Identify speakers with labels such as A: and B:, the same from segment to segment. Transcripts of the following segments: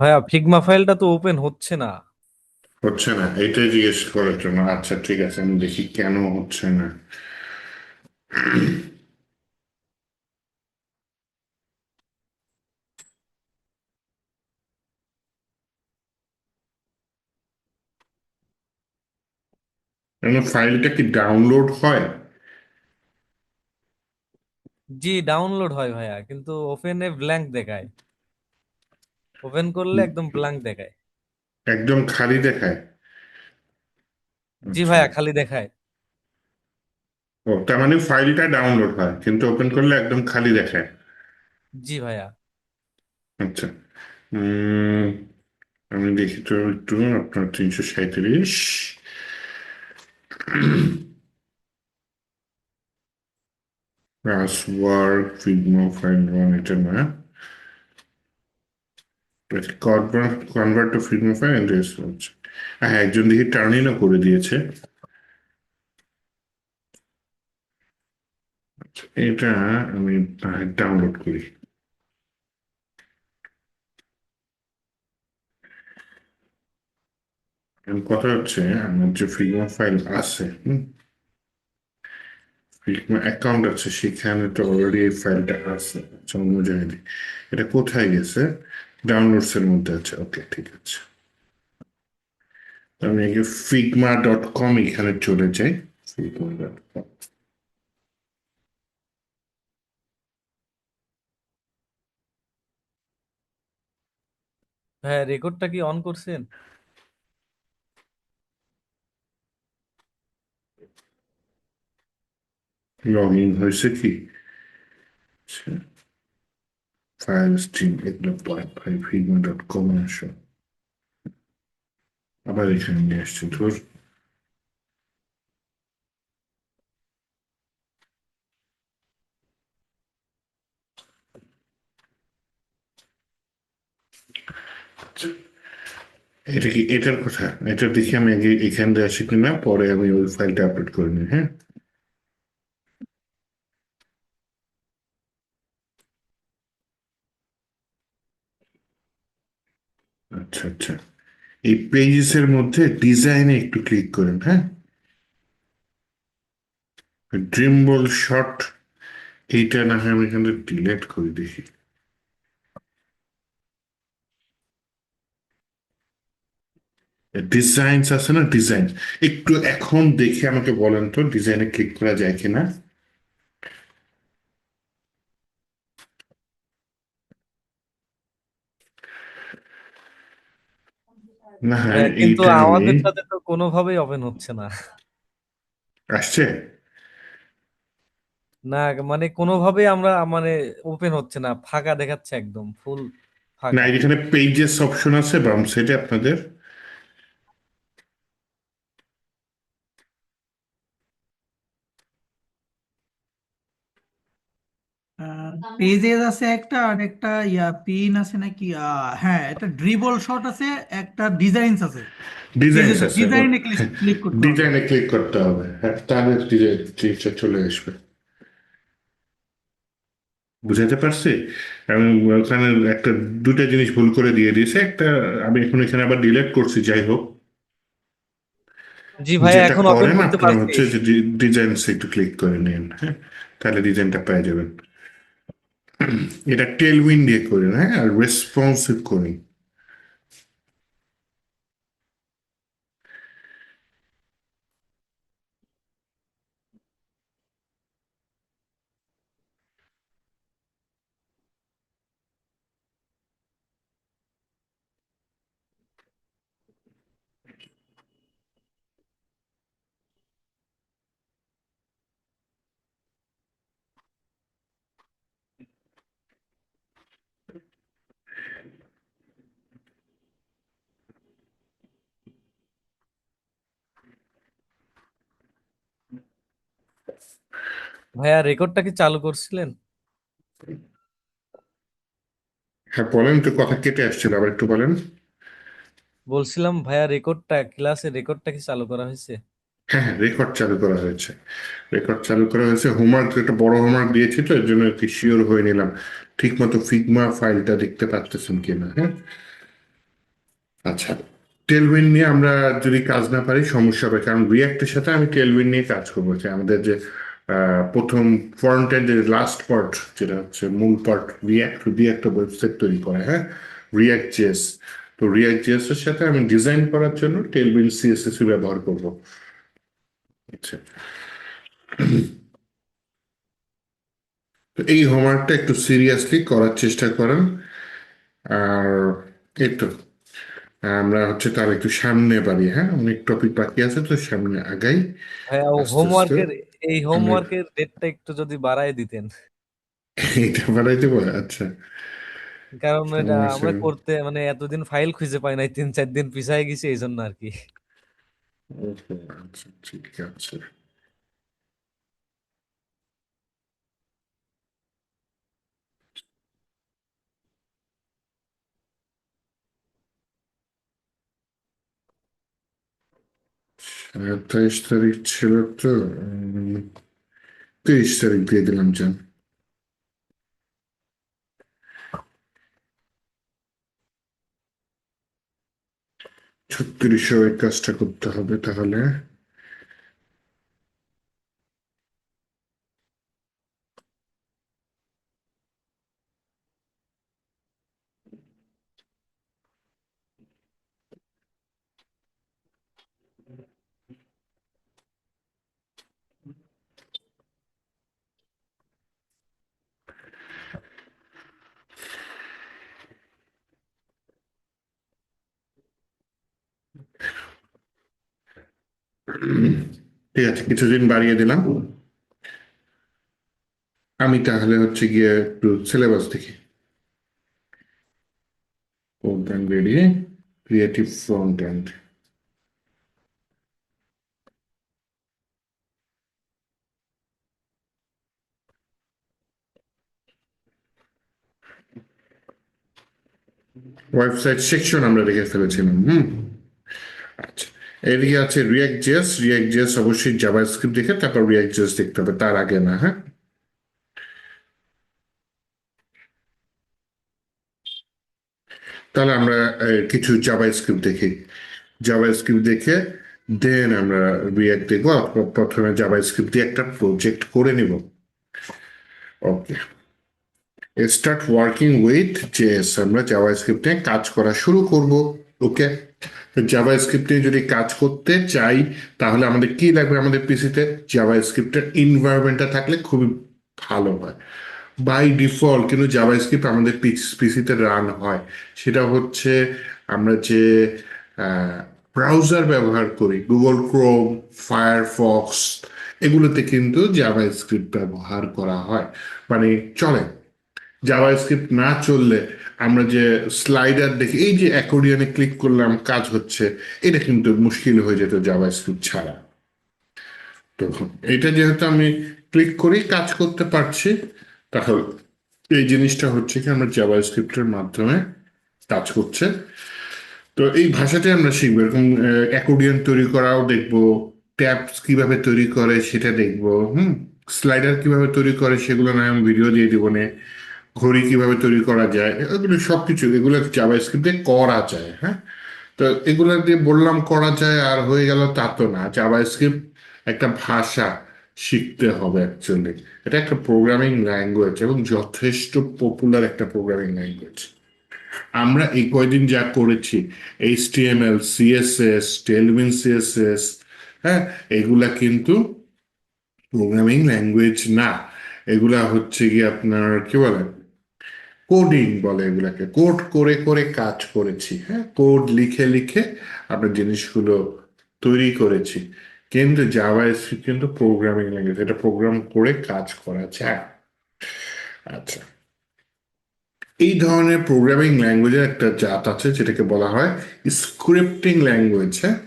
A: ভাইয়া ফিগমা ফাইলটা তো ওপেন হচ্ছে না।
B: হচ্ছে না, এটাই জিজ্ঞেস করার জন্য। আচ্ছা ঠিক আছে, আমি দেখি কেন হচ্ছে না। কেন ফাইলটা কি ডাউনলোড হয়?
A: জি ডাউনলোড হয় ভাইয়া, কিন্তু ওপেনে ব্ল্যাঙ্ক দেখায়। ওপেন করলে একদম ব্ল্যাঙ্ক দেখায়।
B: একদম খালি দেখায়?
A: জি
B: আচ্ছা।
A: ভাইয়া, খালি দেখায়।
B: ও, তার মানে ফাইলটা ডাউনলোড হয় কিন্তু ওপেন করলে একদম খালি দেখায়।
A: জি ভাইয়া।
B: আচ্ছা। উম আমি দেখি তো একটু, আপনার 337। পাসওয়ার্ড ফিগমা ফাইল ওয়ান, এটা না। Convert to Figma file end হচ্ছে। হ্যাঁ, একজন দেখি টার্নিংও করে দিয়েছে। আচ্ছা, এটা আমি ডাউনলোড করি। এখন কথা হচ্ছে, আমার যে ফিগমা ফাইল আছে, ফিগমা অ্যাকাউন্ট আছে, সেখানে তো অলরেডি এই ফাইলটা আছে। আচ্ছা, অন্য জায়গায় এটা কোথায় গেছে? ডাউনলোডস এর মধ্যে আছে। ওকে, ঠিক আছে। আমি আগে figma.com এখানে চলে যাই। figma.com।
A: ভাইয়া রেকর্ডটা কি অন করছেন?
B: লগ ইন হয়েছে কি? ফাইল স্ট্রিম এগুলো পয়েন্ট ফাইল figma.com এ আসো। আবার এখানে নিয়ে আসছি ধর। আচ্ছা, এটা কি এটার কথা? এটা দেখি আমি আগে এখান দিয়ে আসি কিনা, পরে আমি ওই ফাইলটা আপলোড করে নিই। হ্যাঁ। আচ্ছা আচ্ছা, এই পেজেস এর মধ্যে ডিজাইনে একটু ক্লিক করেন। হ্যাঁ, ড্রিম বল শট, এইটা না হয় আমি এখানে ডিলেট করে দেখি। ডিজাইনস আছে না, ডিজাইন, একটু এখন দেখে আমাকে বলেন তো ডিজাইনে ক্লিক করা যায় কিনা। না হয়
A: ভাইয়া কিন্তু
B: এইটা আমি।
A: আমাদের সাথে তো কোনোভাবেই ওপেন হচ্ছে না।
B: আসছে?
A: না, মানে কোনোভাবেই আমরা মানে ওপেন হচ্ছে না, ফাঁকা দেখাচ্ছে, একদম ফুল
B: না,
A: ফাঁকা।
B: এখানে পেজেস অপশন আছে বাম সাইডে আপনাদের।
C: পেজেস আছে একটা, আর একটা পিন আছে নাকি, হ্যাঁ, একটা ড্রিবল শট আছে, একটা ডিজাইনস আছে।
B: ডিজাইনস
C: পেজেস
B: আছে, ও।
C: ডিজাইনে ক্লিক ক্লিক করতে হবে।
B: ডিজাইনে ক্লিক করতে হবে, হ্যাঁ, তাহলে ডিজাইন জিনিসটা চলে আসবে। বুঝাতে পারছি? আমি ওখানে একটা দুইটা জিনিস ভুল করে দিয়ে দিয়েছে একটা। আমি এখন এখানে আবার ডিলেট করছি, যাই হোক।
A: জি ভাইয়া,
B: যেটা
A: এখন ওপেন
B: করেন
A: করতে
B: আপনারা
A: পারছি।
B: হচ্ছে যে ডিজাইনস একটু ক্লিক করে নিন। হ্যাঁ, তাহলে ডিজাইনটা পেয়ে যাবেন। এটা টেলউইন দিয়ে করেন, হ্যাঁ, আর রেসপন্সিভ করেন।
A: ভাইয়া রেকর্ডটা কি চালু করছিলেন?
B: হ্যাঁ, বলেন তো, কথা কেটে আসছিল, আবার একটু বলেন।
A: বলছিলাম ভাইয়া, রেকর্ডটা ক্লাসে রেকর্ডটা কি চালু করা হয়েছে?
B: হ্যাঁ হ্যাঁ, রেকর্ড চালু করা হয়েছে। রেকর্ড চালু করা হয়েছে। হোমওয়ার্ক, একটা বড় হোমওয়ার্ক দিয়েছি তো, এর জন্য আর কি শিওর হয়ে নিলাম ঠিক মতো ফিগমা ফাইলটা দেখতে পাচ্ছেন কিনা। হ্যাঁ। আচ্ছা, টেলউইন্ড নিয়ে আমরা যদি কাজ না পারি সমস্যা হবে, কারণ রিয়াক্টের সাথে আমি টেলউইন্ড নিয়ে কাজ করবো, যে আমাদের যে প্রথম ফ্রন্ট এন্ডের লাস্ট পার্ট, যেটা হচ্ছে মূল পার্ট, রিয়াক্ট দিয়ে একটা ওয়েবসাইট তৈরি করা, হ্যাঁ, রিয়াক্ট জেএস। তো রিয়াক্ট জেএস এর সাথে আমি ডিজাইন করার জন্য টেলউইন্ড সিএসএস ব্যবহার করবো। আচ্ছা, তো এই হোমওয়ার্কটা একটু সিরিয়াসলি করার চেষ্টা করেন। আর এই তো, আমরা হচ্ছে তার একটু সামনে বাড়ি, হ্যাঁ, অনেক টপিক বাকি আছে, তো সামনে আগাই
A: ভাইয়া
B: আস্তে আস্তে।
A: হোমওয়ার্কের এই
B: আমরা
A: হোমওয়ার্কের ডেটটা একটু যদি বাড়ায় দিতেন,
B: এটা বাড়াই দেবো, আচ্ছা।
A: কারণ এটা
B: সমস্যা
A: আমরা
B: নেই।
A: করতে মানে এতদিন ফাইল খুঁজে পাই নাই, 3-4 দিন পিছায় গেছি এই জন্য আর কি।
B: ওহো, আচ্ছা ঠিক আছে। আর 23 তারিখ ছিল তো, 23 তারিখ দিয়ে দিলাম যান। 36 ওই কাজটা করতে হবে তাহলে। ঠিক আছে, কিছুদিন বাড়িয়ে দিলাম। আমি তাহলে হচ্ছে গিয়ে একটু সিলেবাস দেখি। Front end ready, creative front end. Website section আমরা রেখে ফেলেছিলাম, আচ্ছা। এদিকে আছে রিয়াক্ট জেএস। রিয়াক্ট জেএস অবশ্যই জাভাস্ক্রিপ্ট দেখে তারপর রিয়াক্ট জেএস দেখতে হবে, তার আগে না, হ্যাঁ। তাহলে আমরা কিছু জাভাস্ক্রিপ্ট দেখি। জাভাস্ক্রিপ্ট দেখে দেন আমরা রিয়াক্ট দেখবো, অথবা প্রথমে জাভাস্ক্রিপ্ট দিয়ে একটা প্রজেক্ট করে নিব। ওকে, স্টার্ট ওয়ার্কিং উইথ জেএস। আমরা জাভাস্ক্রিপ্টে কাজ করা শুরু করব। ওকে, জাভাস্ক্রিপ্টে যদি কাজ করতে চাই তাহলে আমাদের কি লাগবে? আমাদের পিসিতে জাভাস্ক্রিপ্টের এনভায়রনমেন্টটা থাকলে খুবই ভালো হয়। বাই ডিফল্ট কিন্তু জাভাস্ক্রিপ্ট আমাদের পিসিতে রান হয়, সেটা হচ্ছে আমরা যে ব্রাউজার ব্যবহার করি, গুগল ক্রোম, ফায়ারফক্স, এগুলোতে কিন্তু জাভাস্ক্রিপ্ট ব্যবহার করা হয়, মানে চলে। জাভাস্ক্রিপ্ট না চললে আমরা যে স্লাইডার দেখি, এই যে অ্যাকর্ডিয়নে ক্লিক করলাম কাজ হচ্ছে, এটা কিন্তু মুশকিল হয়ে যেত জাভাস্ক্রিপ্ট ছাড়া। তো এটা যেহেতু আমি ক্লিক করেই কাজ করতে পারছি, তাহলে এই জিনিসটা হচ্ছে কি আমরা জাভাস্ক্রিপ্টের মাধ্যমে কাজ করছে। তো এই ভাষাতে আমরা শিখবো, এরকম অ্যাকর্ডিয়ন তৈরি করাও দেখবো, ট্যাবস কিভাবে তৈরি করে সেটা দেখবো, স্লাইডার কিভাবে তৈরি করে সেগুলো নয় আমি ভিডিও দিয়ে দিব না, ঘড়ি কিভাবে তৈরি করা যায়, এগুলো সবকিছু এগুলো জাভাস্ক্রিপ্টে করা যায়, হ্যাঁ। তো এগুলো দিয়ে বললাম করা যায় আর হয়ে গেল, তা তো না। জাভাস্ক্রিপ্ট একটা ভাষা, শিখতে হবে অ্যাকচুয়ালি। এটা একটা প্রোগ্রামিং ল্যাঙ্গুয়েজ এবং যথেষ্ট পপুলার একটা প্রোগ্রামিং ল্যাঙ্গুয়েজ। আমরা এই কয়দিন যা করেছি, এইচটিএমএল, সিএসএস, টেলউইন সিএসএস, হ্যাঁ, এগুলা কিন্তু প্রোগ্রামিং ল্যাঙ্গুয়েজ না। এগুলা হচ্ছে কি আপনার কি বলে, কোডিং বলে এগুলাকে। কোড করে করে কাজ করেছি, হ্যাঁ, কোড লিখে লিখে আমরা জিনিসগুলো তৈরি করেছি। কিন্তু জাভাস্ক্রিপ্ট কিন্তু প্রোগ্রামিং ল্যাঙ্গুয়েজ, এটা প্রোগ্রাম করে কাজ করা যায়। আচ্ছা, এই ধরনের প্রোগ্রামিং ল্যাঙ্গুয়েজের একটা জাত আছে যেটাকে বলা হয় স্ক্রিপ্টিং ল্যাঙ্গুয়েজ, হ্যাঁ।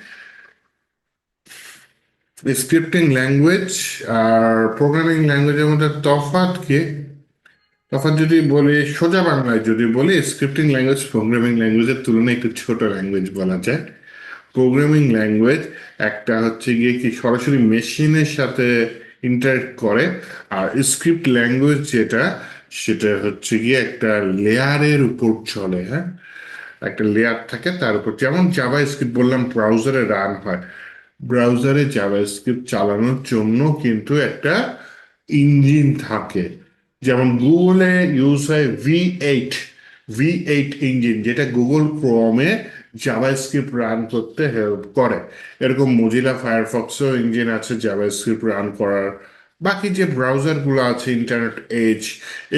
B: স্ক্রিপ্টিং ল্যাঙ্গুয়েজ আর প্রোগ্রামিং ল্যাঙ্গুয়েজের মধ্যে তফাৎ কি? তফাৎ যদি বলি, সোজা বাংলায় যদি বলি, স্ক্রিপ্টিং ল্যাঙ্গুয়েজ প্রোগ্রামিং ল্যাঙ্গুয়েজের তুলনায় একটু ছোট ল্যাঙ্গুয়েজ বলা যায়। প্রোগ্রামিং ল্যাঙ্গুয়েজ একটা হচ্ছে গিয়ে কি সরাসরি মেশিনের সাথে ইন্টারেক্ট করে, আর স্ক্রিপ্ট ল্যাঙ্গুয়েজ যেটা, সেটা হচ্ছে গিয়ে একটা লেয়ারের উপর চলে, হ্যাঁ। একটা লেয়ার থাকে তার উপর, যেমন জাভা স্ক্রিপ্ট বললাম ব্রাউজারে রান হয়, ব্রাউজারে জাভা স্ক্রিপ্ট চালানোর জন্য কিন্তু একটা ইঞ্জিন থাকে। যেমন গুগলে ইউজ হয় ভি এইট ইঞ্জিন, যেটা গুগল ক্রোমে জাভা স্ক্রিপ্ট রান করতে হেল্প করে। এরকম মজিলা ফায়ারফক্সেও ইঞ্জিন আছে জাভা স্ক্রিপ্ট রান করার। বাকি যে ব্রাউজারগুলো আছে, ইন্টারনেট এজ,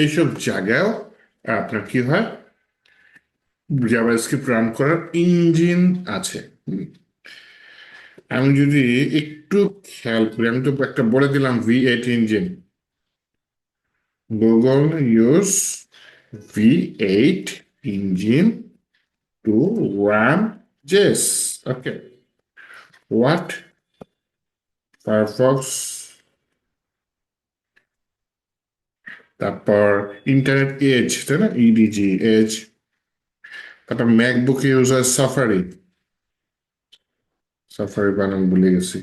B: এইসব জায়গায়ও আপনার কি হয়, জাভাস্ক্রিপ্ট রান করার ইঞ্জিন আছে। আমি যদি একটু খেয়াল করি, আমি তো একটা বলে দিলাম V eight engine, Google use V eight engine to run JS. Okay, what Firefox, তারপর ইন্টারনেট এজ, তাই না, ইডিজি এজ, তারপর ম্যাকবুক ইউজ হয় সাফারি, সাফারি বানান ভুলে গেছি,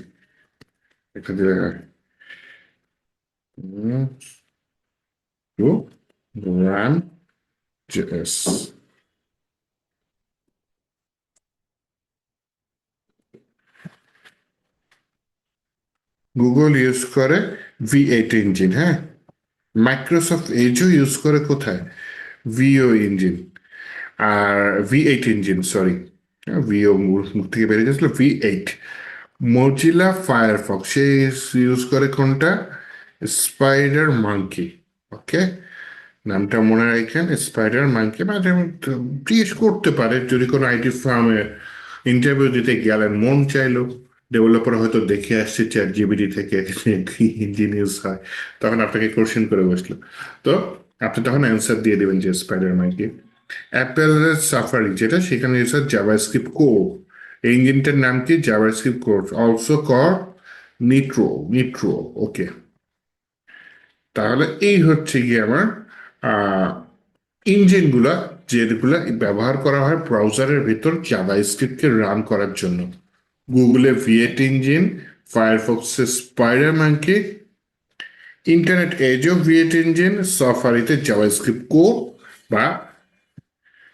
B: এটা দিলে হয় to run JS. Google use করে ভি8 ইঞ্জিন, হ্যাঁ। মাইক্রোসফট এজও ইউজ করে কোথায়, ভিও ইঞ্জিন, আর ভি8 ইঞ্জিন, সরি, ভিও মুখ থেকে বেরিয়ে গেছিল, ভি8। মজিলা ফায়ারফক্স সে ইউজ করে কোনটা, স্পাইডার মাঙ্কি। ওকে, নামটা মনে রাখেন, স্পাইডার মাঙ্কি। মাঝে মধ্যে জিজ্ঞেস করতে পারে, যদি কোনো আইটি ফার্মে ইন্টারভিউ দিতে গেলেন, মন চাইলো, ডেভেলপার হয়তো দেখে আসছে চ্যাট জিপিটি থেকে কি ইঞ্জিন ইউজ হয়, তখন আপনাকে কোশ্চেন করে বসলো, তো আপনি তখন অ্যান্সার দিয়ে দেবেন যে স্পাইডার মাঙ্কি। অ্যাপেলের সাফারি যেটা, সেখানে ইউজ হয় জাভাস্ক্রিপ্ট কোর। এই ইঞ্জিনটার নাম কি, JavaScript core, also call Nitro. Okay, তাহলে এই হচ্ছে গিয়ে আমার ইঞ্জিনগুলা, যেগুলা ব্যবহার করা হয় ব্রাউজারের ভিতর জাভা স্ক্রিপ্টকে রান করার জন্য। গুগলে ভি8 ইঞ্জিন, ফায়ারফক্সে স্পাইডার ম্যানকে, ইন্টারনেট এজও ভি8 ইঞ্জিন, সাফারিতে জাভাস্ক্রিপ্ট কোর, বা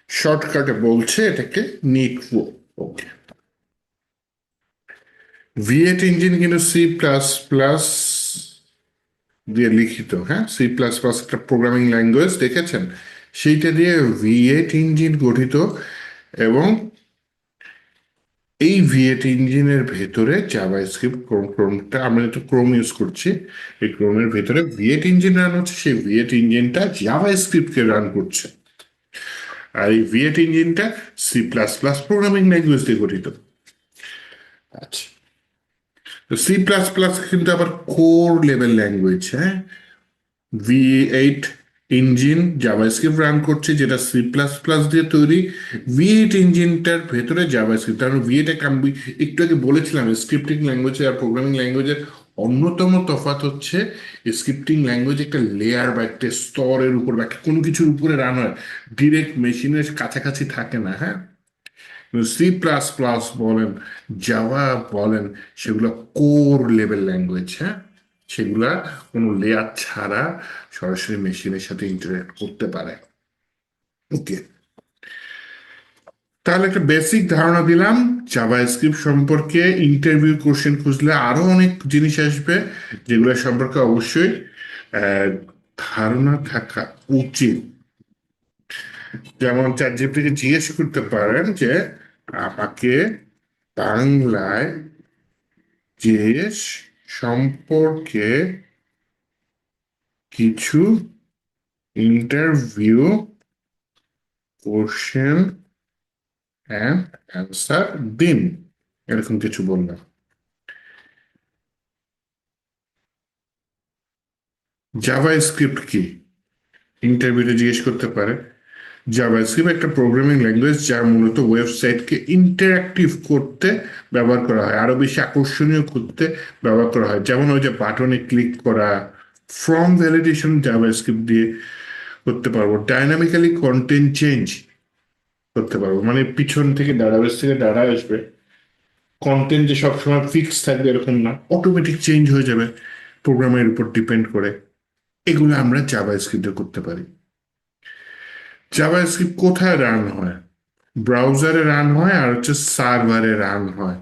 B: শর্টকাটে বলছে এটাকে নিট্রো। ওকে, ভি8 ইঞ্জিন কিন্তু C++ দিয়ে লিখিত, হ্যাঁ, C++ একটা প্রোগ্রামিং ল্যাঙ্গুয়েজ দেখেছেন, সেইটা দিয়ে ভি8 ইঞ্জিন গঠিত। এবং এই ভি8 ইঞ্জিনের ভেতরে জাভাস্ক্রিপ্ট, ক্রোমটা আমরা যেহেতু ক্রোম ইউজ করছি, এই ক্রোমের ভেতরে ভি8 ইঞ্জিন রান হচ্ছে, সেই ভি8 ইঞ্জিনটা জাভাস্ক্রিপ্টকে রান করছে। আর এই ভি8 ইঞ্জিনটা C++ প্রোগ্রামিং ল্যাঙ্গুয়েজ দিয়ে গঠিত। আচ্ছা, তো C++ কিন্তু আবার কোর লেভেল ল্যাঙ্গুয়েজ, হ্যাঁ। ভি8 ইঞ্জিন জাভাস্ক্রিপ্ট রান করছে, যেটা C++ দিয়ে তৈরি। ভি8 ইঞ্জিনটার ভেতরে জাভাস্ক্রিপ্ট, কারণ ভি8 আমি একটু আগে বলেছিলাম স্ক্রিপ্টিং ল্যাঙ্গুয়েজ আর প্রোগ্রামিং ল্যাঙ্গুয়েজের অন্যতম তফাৎ হচ্ছে, স্ক্রিপ্টিং ল্যাঙ্গুয়েজ একটা লেয়ার বা একটা স্তরের উপর বা কোনো কিছুর উপরে রান হয়, ডিরেক্ট মেশিনের কাছাকাছি থাকে না, হ্যাঁ। C++ বলেন, জাভা বলেন, সেগুলো কোর লেভেল ল্যাঙ্গুয়েজ, হ্যাঁ। সেগুলা কোনো লেয়ার ছাড়া সরাসরি মেশিনের সাথে ইন্টারেক্ট করতে পারে। ওকে, তাহলে একটা বেসিক ধারণা দিলাম জাভাস্ক্রিপ্ট সম্পর্কে। ইন্টারভিউ কোশ্চেন খুঁজলে আরো অনেক জিনিস আসবে, যেগুলো সম্পর্কে অবশ্যই আহ, ধারণা থাকা উচিত। যেমন চ্যাট জিপিটিকে জিজ্ঞেস করতে পারেন যে আমাকে বাংলায় দেশ সম্পর্কে কিছু ইন্টারভিউ কোশ্চেন অ্যান্ড অ্যান্সার দিন, এরকম কিছু বললাম। জাভা স্ক্রিপ্ট কি, ইন্টারভিউতে জিজ্ঞেস করতে পারে। জাভাস্ক্রিপ্ট একটা প্রোগ্রামিং ল্যাঙ্গুয়েজ যা মূলত ওয়েবসাইটকে ইন্টারঅ্যাক্টিভ করতে ব্যবহার করা হয়, আরো বেশি আকর্ষণীয় করতে ব্যবহার করা হয়। যেমন ওই যে বাটনে ক্লিক করা, ফর্ম ভ্যালিডেশন জাভাস্ক্রিপ্ট দিয়ে করতে পারবো, ডাইনামিক্যালি কন্টেন্ট চেঞ্জ করতে পারবো, মানে পিছন থেকে ডাটাবেস থেকে ডাটা আসবে, কন্টেন্ট যে সবসময় ফিক্স থাকবে এরকম না, অটোমেটিক চেঞ্জ হয়ে যাবে প্রোগ্রামের উপর ডিপেন্ড করে। এগুলো আমরা জাভাস্ক্রিপ্টে করতে পারি। জাভাস্ক্রিপ্ট কোথায় রান হয়, ব্রাউজারে রান হয় আর হচ্ছে সার্ভারে রান হয়।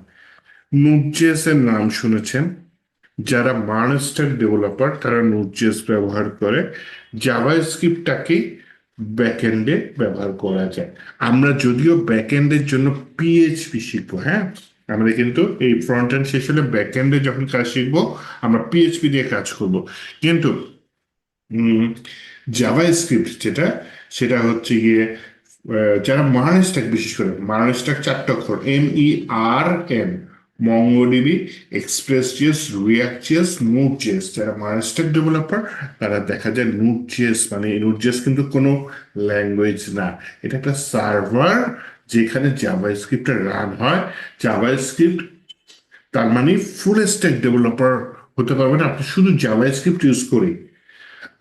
B: নোড.জেএস এর নাম শুনেছেন? যারা মানস্টার ডেভেলপার তারা নোড.জেএস ব্যবহার করে। জাভাস্ক্রিপ্টটাকেই ব্যাকএন্ডে ব্যবহার করা যায়। আমরা যদিও ব্যাকএন্ডের জন্য পিএইচপি শিখবো, হ্যাঁ, আমরা কিন্তু এই ফ্রন্ট এন্ড শেষ হলে ব্যাকএন্ডে যখন কাজ শিখবো আমরা পিএইচপি দিয়ে কাজ করব। কিন্তু জাভাস্ক্রিপ্ট যেটা, সেটা হচ্ছে গিয়ে যারা মার্ন স্ট্যাক, বিশেষ করে মার্ন স্ট্যাক 4টা অক্ষর, MERN, মঙ্গোডিবি, এক্সপ্রেস.জেএস, রিয়াক্ট.জেএস, নোড.জেএস, যারা মার্ন স্ট্যাক ডেভেলপার তারা দেখা যায় নোড.জেএস, মানে নোড.জেএস কিন্তু কোনো ল্যাঙ্গুয়েজ না, এটা একটা সার্ভার যেখানে জাভাস্ক্রিপ্টে রান হয়। জাভাস্ক্রিপ্ট তার মানে ফুল স্ট্যাক ডেভেলপার হতে পারবেন আপনি শুধু জাভাস্ক্রিপ্ট ইউজ করেই।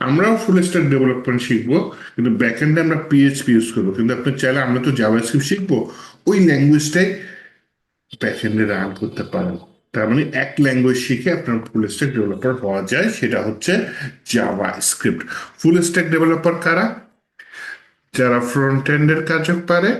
B: আমরাও ফুল স্ট্যাক ডেভেলপমেন্ট শিখবো, কিন্তু ব্যাকএন্ডে আমরা পিএইচপি ইউজ করবো। কিন্তু আপনি চাইলে আমরা তো জাভাস্ক্রিপ্ট শিখবো, ওই ল্যাঙ্গুয়েজটাই ব্যাকএন্ডে রান করতে পারেন। তার মানে এক ল্যাঙ্গুয়েজ শিখে আপনার ফুল স্ট্যাক ডেভেলপার হওয়া যায়, সেটা হচ্ছে জাভাস্ক্রিপ্ট। ফুল স্ট্যাক ডেভেলপার কারা? যারা ফ্রন্ট এন্ডের কাজও পারে,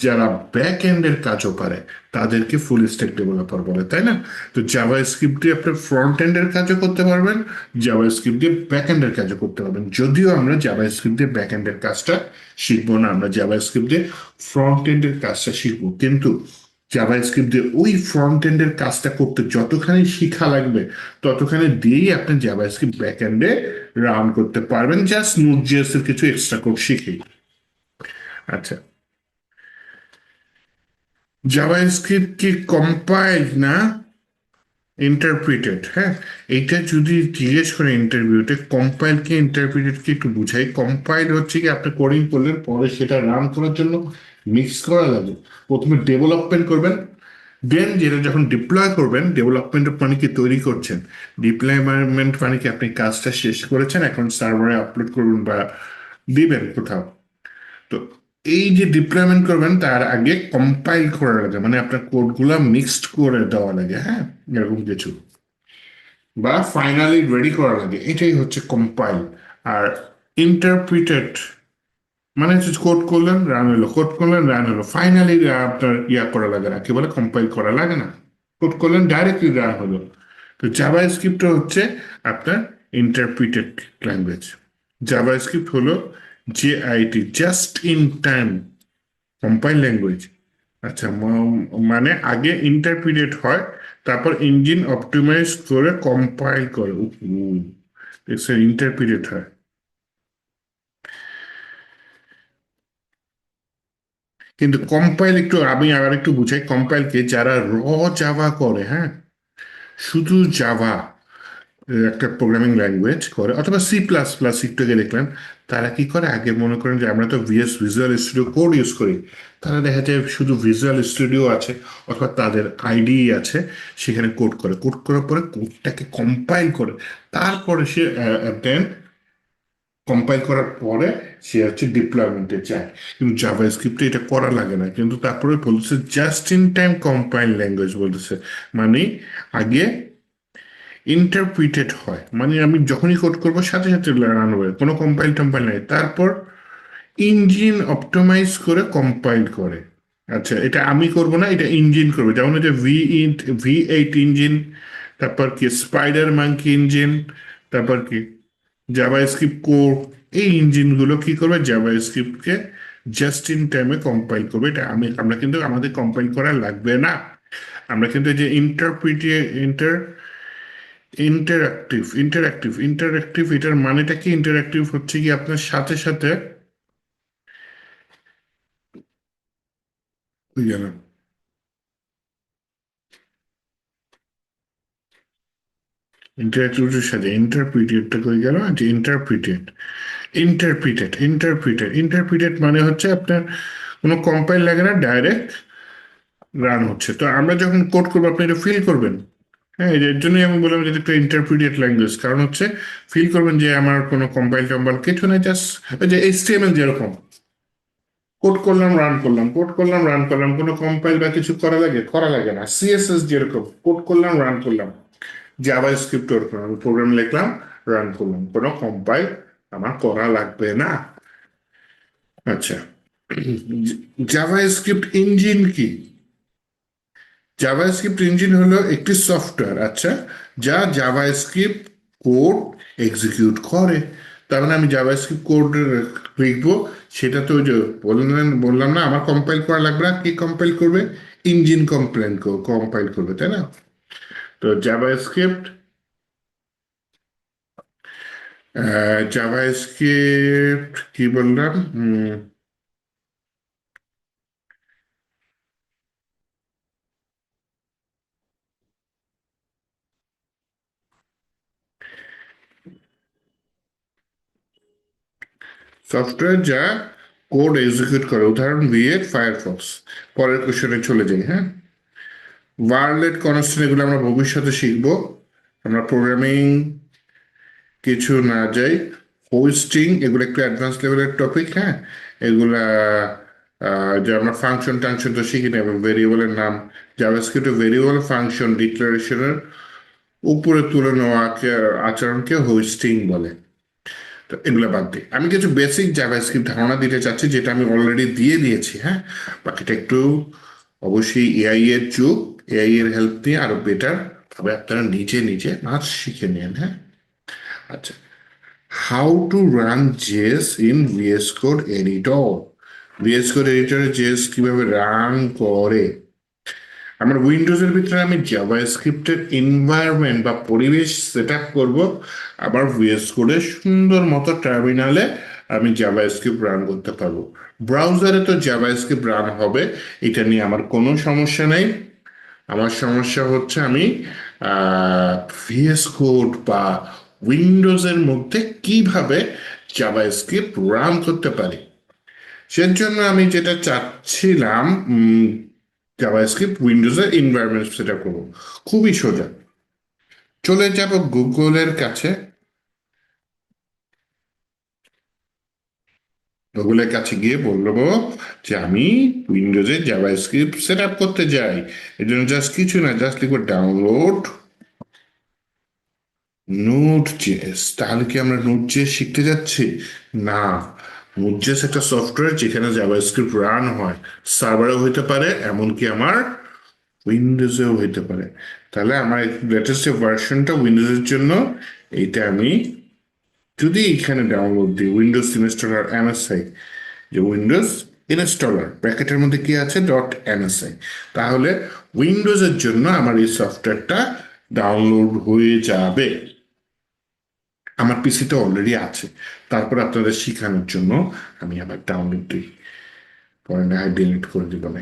B: যারা ব্যাক এন্ডের কাজও পারে, তাদেরকে ফুল স্ট্যাক ডেভেলপার বলে, তাই না? তো জাভা স্ক্রিপ্ট দিয়ে আপনি ফ্রন্ট এন্ডের কাজও করতে পারবেন, জাভা স্ক্রিপ্ট দিয়ে ব্যাক এন্ডের কাজও করতে পারবেন। যদিও আমরা জাভা স্ক্রিপ্ট দিয়ে ব্যাক এন্ডের কাজটা শিখবো না, আমরা জাভা স্ক্রিপ্ট দিয়ে ফ্রন্ট এন্ডের কাজটা শিখবো। কিন্তু জাভা স্ক্রিপ্ট দিয়ে ওই ফ্রন্ট এন্ডের কাজটা করতে যতখানি শিখা লাগবে ততখানি দিয়েই আপনি জাভা স্ক্রিপ্ট ব্যাক এন্ডে রান করতে পারবেন, জাস্ট নোড.জেএস এর কিছু এক্সট্রা কোড শিখেই। আচ্ছা, জাভাস্ক্রিপ্ট কি কম্পাইল না ইন্টারপ্রিটেড? হ্যাঁ, এইটা যদি জিজ্ঞেস করে ইন্টারভিউতে, কম্পাইল কি ইন্টারপ্রিটেড কি একটু বুঝাই। কম্পাইল হচ্ছে কি আপনি কোডিং করলেন, পরে সেটা রান করার জন্য মিক্স করা লাগে। প্রথমে ডেভেলপমেন্ট করবেন, দেন যেটা যখন ডিপ্লয় করবেন, ডেভেলপমেন্ট মানে কি তৈরি করছেন, ডিপ্লয়মেন্ট মানে কি আপনি কাজটা শেষ করেছেন, এখন সার্ভারে আপলোড করবেন বা দিবেন কোথাও। তো এই যে ডিপ্লয়মেন্ট করবেন তার আগে কম্পাইল করা লাগে, মানে আপনার কোডগুলা মিক্সড করে দেওয়া লাগে, হ্যাঁ, এরকম কিছু, বা ফাইনালি রেডি করা লাগে, এটাই হচ্ছে কম্পাইল। আর ইন্টারপ্রিটেড মানে হচ্ছে কোড করলেন রান হলো, কোড করলেন রান হলো, ফাইনালি আপনার ইয়া করা লাগে না, কি বলে, কম্পাইল করা লাগে না, কোড করলেন ডাইরেক্টলি রান হলো। তো জাভা স্ক্রিপ্ট হচ্ছে আপনার ইন্টারপ্রিটেড ল্যাঙ্গুয়েজ। জাভা স্ক্রিপ্ট হলো JIT, just in time compile language. আচ্ছা, মানে আগে ইন্টারপ্রিটেড হয়, তারপর ইঞ্জিন অপটিমাইজ করে কম্পাইল করে, ইন্টারপ্রিটেড হয়। কিন্তু কম্পাইল একটু আমি আবার একটু বুঝাই, কম্পাইলকে যারা জাভা করে, হ্যাঁ, শুধু জাভা একটা প্রোগ্রামিং ল্যাঙ্গুয়েজ করে, অথবা C++ একটু আগে দেখলেন, তারা কি করে, আগে মনে করেন যে আমরা তো ভিজুয়াল স্টুডিও কোড ইউজ করি, তারা দেখা যায় শুধু ভিজুয়াল স্টুডিও আছে অথবা তাদের আইডি আছে, সেখানে কোড করে, কোড করার পরে কোডটাকে কম্পাইল করে, তারপরে সে দেন কম্পাইল করার পরে সে হচ্ছে ডিপ্লয়মেন্টে যায়। কিন্তু জাভা স্ক্রিপ্টে এটা করা লাগে না, কিন্তু তারপরে বলতেছে just in time compile language বলতেছে, মানে আগে ইন্টারপ্রিটেড হয়, মানে আমি যখনই কোড করবো সাথে সাথে রান হবে, কোনো কম্পাইল টম্পাইল নাই, তারপর ইঞ্জিন অপটিমাইজ করে কম্পাইল করে। আচ্ছা, এটা আমি করব না, এটা ইঞ্জিন করবে, যেমন হচ্ছে V8 ইঞ্জিন, তারপর কি স্পাইডার মাঙ্কি ইঞ্জিন, তারপর কি জাভা স্ক্রিপ্ট কোর, এই ইঞ্জিনগুলো কি করবে, জাভা স্ক্রিপ্টকে জাস্ট ইন টাইমে কম্পাইল করবে। এটা আমরা কিন্তু আমাদের কম্পাইল করা লাগবে না, আমরা কিন্তু এই যে ইন্টারাক্টিভ এটার মানেটা কি, ইন্টারাক্টিভ হচ্ছে কি আপনার সাথে সাথে ওই গেল ইন্টারাক্টিভের সাথে ইন্টারপ্রিটেডটা কই গেল, যে ইন্টারপ্রিটেড মানে হচ্ছে আপনার কোনো কম্পাইল লাগে না, ডাইরেক্ট রান হচ্ছে। তো আমরা যখন কোড করবো আপনি এটা ফিল করবেন, হ্যাঁ, এর জন্যই আমি বললাম যে একটা ইন্টারপ্রিটেড ল্যাঙ্গুয়েজ, কারণ হচ্ছে ফিল করবেন যে আমার কোনো কম্পাইল টম্পাইল কিছু নেই, জাস্ট যে HTML যেরকম কোড করলাম রান করলাম, কোড করলাম রান করলাম, কোনো কম্পাইল বা কিছু করা লাগে না। CSS যেরকম কোড করলাম রান করলাম, জাভা স্ক্রিপ্ট ওরকম আমি প্রোগ্রাম লিখলাম রান করলাম, কোনো কম্পাইল আমার করা লাগবে না। আচ্ছা, জাভাস্ক্রিপ্ট ইঞ্জিন কি? জাভাস্ক্রিপ্ট ইঞ্জিন হলো একটি সফটওয়্যার, আচ্ছা, যা জাভাস্ক্রিপ্ট কোড এক্সিকিউট করে। তার মানে আমি জাভাস্ক্রিপ্ট কোড লিখবো, সেটা তো ওই যে বললাম না, আমার কম্পাইল করা লাগবে না। কি কম্পাইল করবে? ইঞ্জিন কম্পাইল করবে, তাই না? তো জাভাস্ক্রিপ্ট জাভাস্ক্রিপ্ট কি বললাম? সফটওয়্যার যা কোড এক্সিকিউট করে, উদাহরণ ভিএট, ফায়ারফক্স। পরের কোশ্চেনে চলে যাই, হ্যাঁ। ওয়ার্ডলেট কনস্ট্যান্ট এগুলো আমরা ভবিষ্যতে শিখবো, আমরা প্রোগ্রামিং কিছু না যাই। হোস্টিং এগুলো একটু অ্যাডভান্স লেভেলের টপিক, হ্যাঁ। এগুলা যে আমরা ফাংশন টাংশন তো শিখি না, এবং ভেরিয়েবলের নাম, জাভাস্ক্রিপ্টে ভেরিয়েবল ফাংশন ডিক্লারেশনের উপরে তুলে নেওয়া আচরণকে হোস্টিং বলে। তো এগুলো বাদ দিই, আমি কিছু বেসিক জাভাস্ক্রিপ্ট ধারণা দিতে চাচ্ছি, যেটা আমি অলরেডি দিয়ে দিয়েছি, হ্যাঁ। বাকিটা একটু অবশ্যই এআই এর যুগ, এআই এর হেল্প নিয়ে আরো বেটার ভাবে আপনারা নিজে নিজে নাচ শিখে নেন, হ্যাঁ। আচ্ছা, how to run JS in VS code editor. VS code এডিটরে জেএস কিভাবে রান করে? আমার উইন্ডোজের ভিতরে আমি জাভাস্ক্রিপ্টের এনভায়রনমেন্ট বা পরিবেশ সেট আপ করবো, আবার ভিএস কোডে সুন্দর মতো টার্মিনালে আমি জাভাস্ক্রিপ্ট রান করতে পারবো। ব্রাউজারে তো জাভাস্ক্রিপ্ট রান হবে, এটা নিয়ে আমার কোনো সমস্যা নেই। আমার সমস্যা হচ্ছে আমি ভিএস কোড বা উইন্ডোজের মধ্যে কিভাবে জাভাস্ক্রিপ্ট রান করতে পারি। সেজন্য আমি যেটা চাচ্ছিলাম, জাভাস্ক্রিপ্ট উইন্ডোজের এনভায়রনমেন্ট সেটা করবো। খুবই সোজা, চলে যাব গুগলের কাছে। গুগলের কাছে গিয়ে বলবো যে আমি উইন্ডোজে জাভাস্ক্রিপ্ট সেট আপ করতে চাই। এর জন্য জাস্ট কিছু না, জাস্ট লিখবো ডাউনলোড নোড জেএস। তাহলে কি আমরা নোড জেএস শিখতে যাচ্ছি? না, নোড জেএস একটা সফটওয়্যার যেখানে জাভাস্ক্রিপ্ট রান হয়, সার্ভারেও হইতে পারে, এমনকি আমার উইন্ডোজেও হইতে পারে। তাহলে আমার লেটেস্ট যে ভার্সনটা উইন্ডোজের জন্য, এইটা আমি যদি এখানে ডাউনলোড দিই, উইন্ডোজ ইনস্টলার এমএসআই, যে উইন্ডোজ ইনস্টলার ব্র্যাকেটের মধ্যে কি আছে, ডট এমএসআই, তাহলে উইন্ডোজের জন্য আমার এই সফটওয়্যারটা ডাউনলোড হয়ে যাবে। আমার পিসিতে অলরেডি আছে, তারপর আপনাদের শেখানোর জন্য আমি আবার ডাউনলোড দিই, পরে না হয় ডিলিট করে দিব না।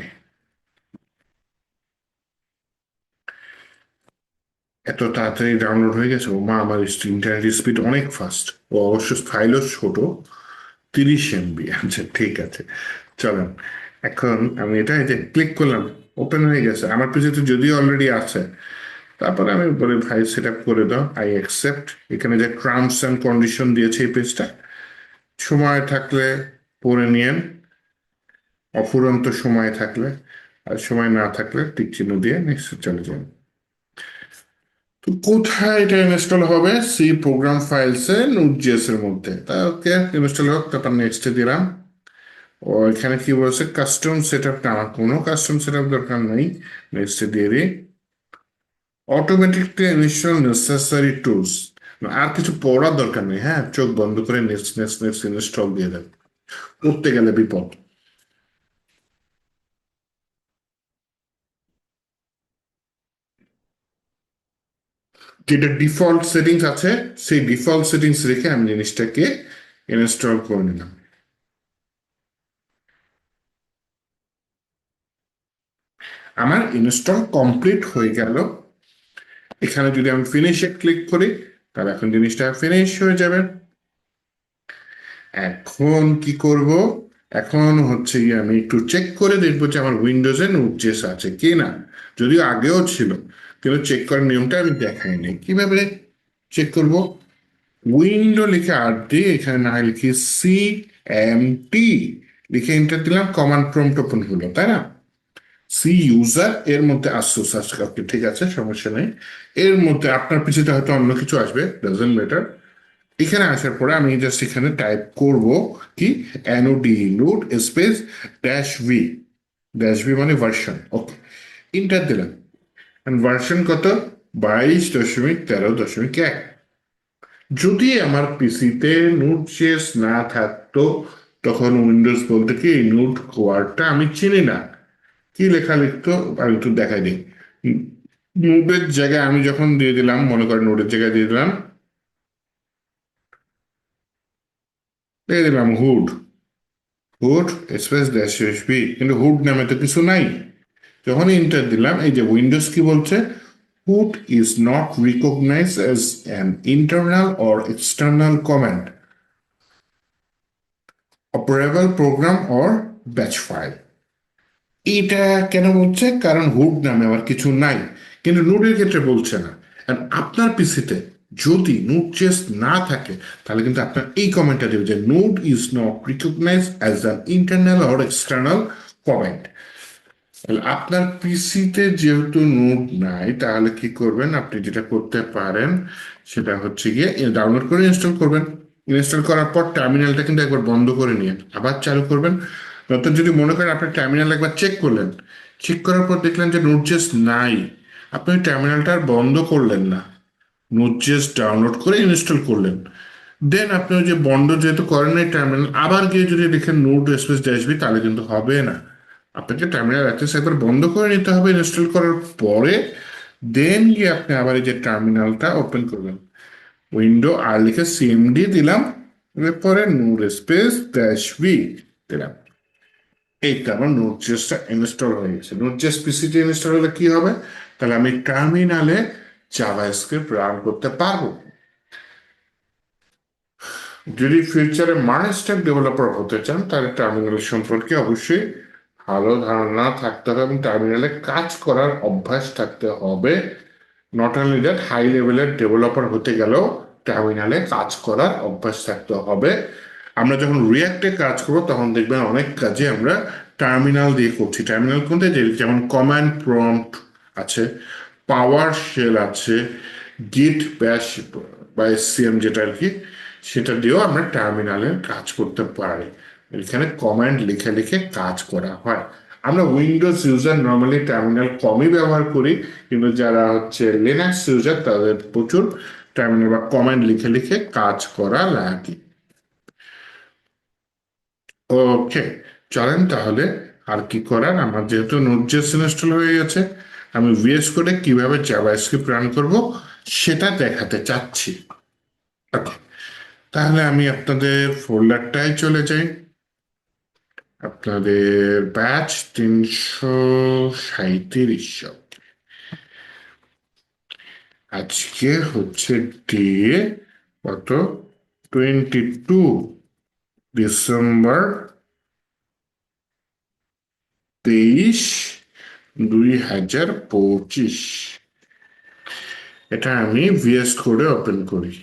B: এত তাড়াতাড়ি ডাউনলোড হয়ে গেছে, ও মা, আমার ইন্টারনেট স্পিড অনেক ফাস্ট। ও অবশ্য ফাইলও ছোট, 30 MB। আচ্ছা ঠিক আছে, চলেন। এখন আমি এটা এই যে ক্লিক করলাম, ওপেন হয়ে গেছে আমার পিছিয়ে, যদিও অলরেডি আছে। তারপরে আমি বলি ভাই সেট আপ করে দাও, আই অ্যাকসেপ্ট। এখানে যে টার্মস অ্যান্ড কন্ডিশন দিয়েছে এই পেজটা, সময় থাকলে পড়ে নিয়েন, অফুরন্ত সময় থাকলে, আর সময় না থাকলে টিক চিহ্ন দিয়ে নেক্সট চলে যান। তো কোথায় এটা ইনস্টল হবে? সি প্রোগ্রাম ফাইলসে নোড.জেএস এর মধ্যে। তা ওকে, ইনস্টল হোক, তারপর নেক্সটে দিলাম। ও এখানে কি বলছে, কাস্টম সেট আপ। আমার কোনো কাস্টম সেট আপ দরকার নেই, নেক্সটে দিয়ে দিই। অটোমেটিকলি ইনস্টল নেসেসারি টুলস, আর কিছু পড়ার দরকার নেই, হ্যাঁ। চোখ বন্ধ করে নেক্সট নেক্সট নেক্সট ইনস্টল দিয়ে দেন, করতে গেলে বিপদ। যেটা ডিফল্ট সেটিংস আছে, সেই ডিফল্ট সেটিংস রেখে আমি জিনিসটাকে ইনস্টল করে নিলাম। আমার ইনস্টল কমপ্লিট হয়ে গেল। এখানে যদি আমি ফিনিশে ক্লিক করি, তাহলে এখন জিনিসটা ফিনিশ হয়ে যাবে। এখন কি করব? এখন হচ্ছে গিয়ে আমি একটু চেক করে দেখবো যে আমার উইন্ডোজে নোড.জেএস আছে কি না। যদিও আগেও ছিল, কিন্তু চেক করার নিয়মটা আমি দেখাইনি। কিভাবে চেক করব? উইন্ডো লিখে আর দিয়ে এখানে না লিখি CMD লিখে এন্টার দিলাম, কমান্ড প্রম্পট ওপেন হলো, তাই না? সি ইউজার এর মধ্যে আসুস আজকে, ঠিক আছে, সমস্যা নেই। এর মধ্যে আপনার পিছিয়ে হয়তো অন্য কিছু আসবে, ডাজেন্ট ম্যাটার। এখানে আসার পরে আমি জাস্ট এখানে টাইপ করব কি এনওডি লোড স্পেস ড্যাশ ভি মানে ভার্সন। ওকে, ইন্টার দিলাম। ভার্সন কত? 22.13.1। যদি আমার পিসিতে নোট জেস না থাকতো, তখন উইন্ডোজ বলতে কি এই নোট ওয়ার্ডটা আমি চিনি না, কি লেখা লিখতো আমি একটু দেখাই দিই। নোটের জায়গায় আমি যখন দিয়ে দিলাম, মনে করেন নোটের জায়গায় দিয়ে দিলাম hood, hood space dash USB, কিন্তু হুড নামে তো কিছু নাই। যখন এন্টার দিলাম, এই যে উইন্ডোজ কি বলছে, node is not recognize as an internal or external command, operable program or batch file. এটা কেন বলছে? কারণ হুড নামে আবার কিছু নাই, কিন্তু নোডের ক্ষেত্রে বলছে না। আর আপনার পিসিতে যদি নোড চেস্ট না থাকে, তাহলে কিন্তু আপনার এই কমেন্টটা দেবে যে node is not recognize as an internal or external comment. তাহলে আপনার পিসিতে যেহেতু নোড নাই, তাহলে কি করবেন? আপনি যেটা করতে পারেন সেটা হচ্ছে গিয়ে ডাউনলোড করে ইনস্টল করবেন। ইনস্টল করার পর টার্মিনালটা কিন্তু একবার বন্ধ করে নিয়ে আবার চালু করবেন। নয়তো যদি মনে করেন আপনার টার্মিনাল একবার চেক করলেন, চেক করার পর দেখলেন যে নোটজেস নাই, আপনি ওই টার্মিনালটা আর বন্ধ করলেন না, নোটজেস ডাউনলোড করে ইনস্টল করলেন। দেন আপনি ওই যে বন্ধ যেহেতু করেন নাই টার্মিনাল, আবার গিয়ে যদি দেখেন নোট স্পেস ড্যাশবি, তাহলে কিন্তু হবে না। আপনাকে টার্মিনাল অ্যাক্সেস একবার বন্ধ করে নিতে হবে ইনস্টল করার পরে, দেন গিয়ে আপনি আবার এই যে টার্মিনালটা ওপেন করবেন। উইন্ডো আর লিখে সিএমডি দিলাম, এরপরে নোট স্পেস ড্যাশ ভি দিলাম। এইটা আমার নোটজেসটা ইনস্টল হয়ে গেছে। নোটজেস পিসিতে ইনস্টল হলে কি হবে? তাহলে আমি টার্মিনালে জাভাস্ক্রিপ্ট রান করতে পারবো। যদি ফিউচারে মানস্ট্যাক ডেভেলপার হতে চান, তাহলে টার্মিনাল সম্পর্কে অবশ্যই ভালো ধারণা থাকতে হবে এবং টার্মিনালে কাজ করার অভ্যাস থাকতে হবে। নট অনলি দ্যাট, হাই লেভেলের ডেভেলপার হতে গেলেও টার্মিনালে কাজ করার অভ্যাস থাকতে হবে। আমরা যখন রিয়াক্টে কাজ করবো, তখন দেখবেন অনেক কাজে আমরা টার্মিনাল দিয়ে করছি। টার্মিনাল কোনটা? যেমন কমান্ড প্রম্পট আছে, পাওয়ার শেল আছে, গিট ব্যাশ বা এসসিএম যেটা আর কি, সেটা দিয়েও আমরা টার্মিনালের কাজ করতে পারি। এখানে কমান্ড লিখে লিখে কাজ করা হয়। আমরা উইন্ডোজ ইউজার নর্মালি টার্মিনাল কমই ব্যবহার করি, কিন্তু যারা হচ্ছে লিনাক্স ইউজার, তাদের প্রচুর টার্মিনাল বা কমান্ড লিখে লিখে কাজ করা লাগে। ওকে, চলেন তাহলে আর কি করার। আমার যেহেতু নোটজেস ইনস্টল হয়ে গেছে, আমি ভিএস কোডে কিভাবে জাভাস্ক্রিপ্ট রান করব সেটা দেখাতে চাচ্ছি। ওকে, তাহলে আমি আপনাদের ফোল্ডারটায় চলে যাই। আপনাদের ব্যাচ 337। আজকে হচ্ছে ডে কত? 22 ডিসেম্বর 2025। এটা আমি ভিএস কোডে ওপেন করি।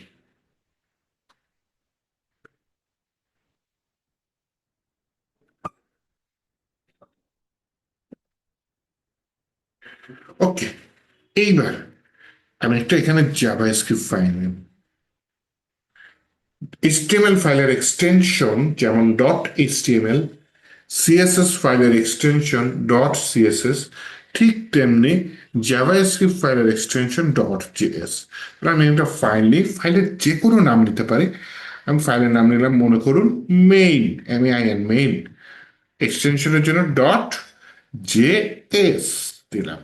B: ওকে, এইবার আমি একটা এখানে জাভাস্ক্রিপ্ট ফাইল নেব। এইচটিএমএল ফাইলের এক্সটেনশন যেমন ডট এইচটিএমএল, সিএসএস ফাইলের এক্সটেনশন ডট সিএসএস, ঠিক তেমনি জাভাস্ক্রিপ্ট ফাইলের এক্সটেনশন ডট জেএস। আমি একটা ফাইল নিই, ফাইলের যে কোনো নাম নিতে পারি। আমি ফাইলের নাম নিলাম, মনে করুন মেইন, MEIN, মেইন। এক্সটেনশনের জন্য ডট জেএস দিলাম।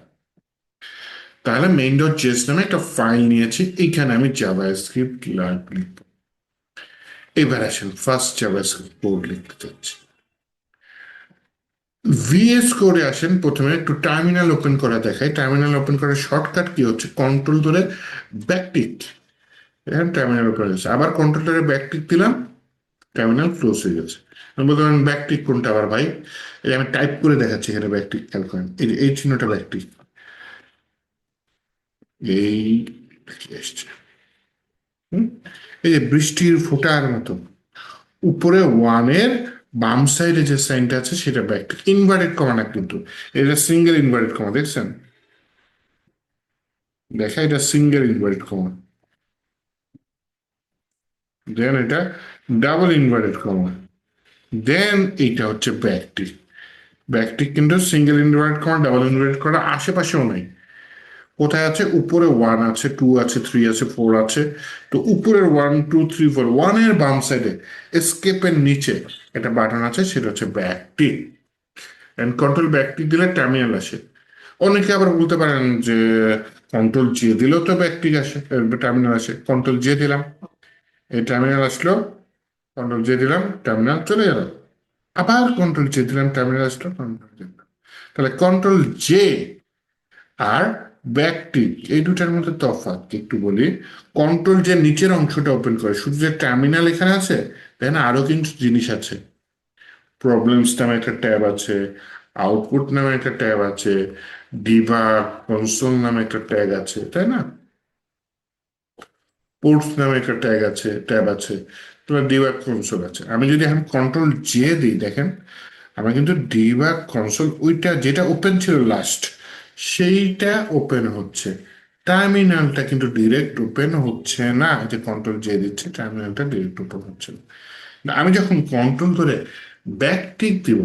B: তাহলে মেইন ডট জেএস নামে একটা ফাইল নিয়েছি, এইখানে আমি জাভাস্ক্রিপ্ট লিখব। এবার আসেন ফার্স্ট জাভাস্ক্রিপ্ট কোড লিখতে চাচ্ছি। ভিএস কোডে আসেন, প্রথমে একটু টার্মিনাল ওপেন করা দেখায়। টার্মিনাল ওপেন করার শর্টকাট কি হচ্ছে? কন্ট্রোল ধরে ব্যাকটিক। এখন টার্মিনাল ওপেন হয়েছে, আবার কন্ট্রোল ধরে ব্যাকটিক দিলাম, টার্মিনাল ক্লোজ হয়ে গেছে। আমি বলতে পারেন ব্যাকটিক কোনটা আবার ভাই? এই আমি টাইপ করে দেখাচ্ছি এখানে ব্যাকটিক, খেয়াল করেন এই যে এই চিহ্নটা ব্যাকটিক, এই এসছে। এই যে বৃষ্টির ফোঁটার মতো উপরে ওয়ানের বাম সাইডে যে সাইনটা আছে সেটা ব্যাকটিক। ইনভার্টেড কমা না কিন্তু, এটা সিঙ্গেল ইনভার্টেড কমা, দেখছেন? দেখা, এটা সিঙ্গেল ইনভার্টেড কমা। দেন এটা ডাবল ইনভার্টেড কমা, দেন এইটা হচ্ছে ব্যাকটিক। ব্যাকটিক কিন্তু single inverted comma double inverted করা আশেপাশেও নাই। কোথায় আছে? উপরে 1 আছে, 2 আছে, 3 আছে, 4 আছে। তো উপরের 1 2 3 4, 1 এর বাম সাইডে এস্কেপের নিচে একটা বাটন আছে, সেটা হচ্ছে ব্যাকটিক। এন্ড কন্ট্রোল ব্যাকটিক দিলে টার্মিনাল আসে। অনেকে আবার বলতে পারেন যে কন্ট্রোল জে দিলেও তো ব্যাকটিক আসে, টার্মিনাল আসে। কন্ট্রোল জে দিলাম, এই টার্মিনাল আসলো, কন্ট্রোল জে দিলাম, টার্মিনাল চলে গেল। আবার কন্ট্রোল জে দিলাম, টার্মিনাল আসলো, কন্ট্রোল জে। তাহলে কন্ট্রোল জে আর ব্যাকটিক এই দুটার মধ্যে তফাৎ কি একটু বলি। কন্ট্রোল যে নিচের অংশটা ওপেন করে, শুধু যে টার্মিনাল এখানে আছে তাই না, আরো কিন্তু জিনিস আছে। প্রবলেমস নামে একটা ট্যাব আছে, আউটপুট নামে একটা ট্যাব আছে, ডিবাগ কনসোল নামে একটা ট্যাগ আছে, তাই না? পোর্টস নামে একটা ট্যাব আছে, তোমার ডিবাগ কনসোল আছে। আমি যদি এখন কন্ট্রোল জে দিই, দেখেন আমার কিন্তু ডিবাগ কনসোল ওইটা যেটা ওপেন ছিল লাস্ট, সেইটা ওপেন হচ্ছে। টার্মিনালটা কিন্তু ডিরেক্ট ওপেন হচ্ছে না। যে কন্ট্রোল জে দিচ্ছে, টার্মিনালটা ডিরেক্ট ওপেন হচ্ছে না। আমি যখন কন্ট্রোল ধরে ব্যাক টিক দিব,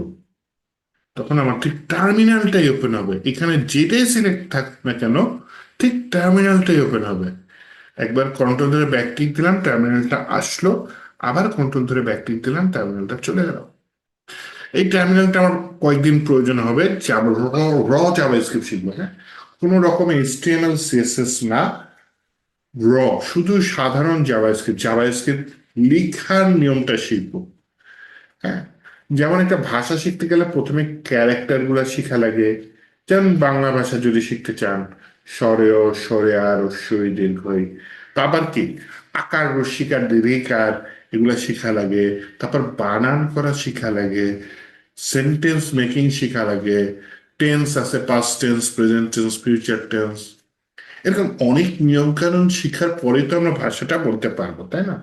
B: তখন আমার ঠিক টার্মিনালটাই ওপেন হবে। এখানে যেটাই সিলেক্ট থাক না কেন, ঠিক টার্মিনালটাই ওপেন হবে। একবার কন্ট্রোল ধরে ব্যাকটিক দিলাম, টার্মিনালটা আসলো, আবার কন্ট্রোল ধরে ব্যাকটিক দিলাম, টার্মিনালটা চলে গেল। এই টার্মিনালটা আমার কয়েকদিন প্রয়োজন হবে, র জাভাস্ক্রিপ্ট শিখবো, হ্যাঁ? কোনো রকম এইচটিএমএল সিএসএস না, র, শুধু সাধারণ জাভাস্ক্রিপ্ট। জাভাস্ক্রিপ্ট লিখার নিয়মটা শিখবো, হ্যাঁ? যেমন একটা ভাষা শিখতে গেলে প্রথমে ক্যারেক্টার গুলা শিখা লাগে। যেমন বাংলা ভাষা যদি শিখতে চান, স্বরেয়, স্বরেয়া, রস্বই, দীর্ঘই। তারপর কি আকার, রস্যিকার, দীর্ঘিকার, এগুলা শিখা লাগে। তারপর বানান করা শিখা লাগে, সেন্টেন্স মেকিং শিখা লাগে, টেন্স আছে, past tense, present tense, future tense. এরকম অনেক নিয়ম কানুন শিখার পরে তো আমরা ভাষাটা বলতে পারবো, তাই না?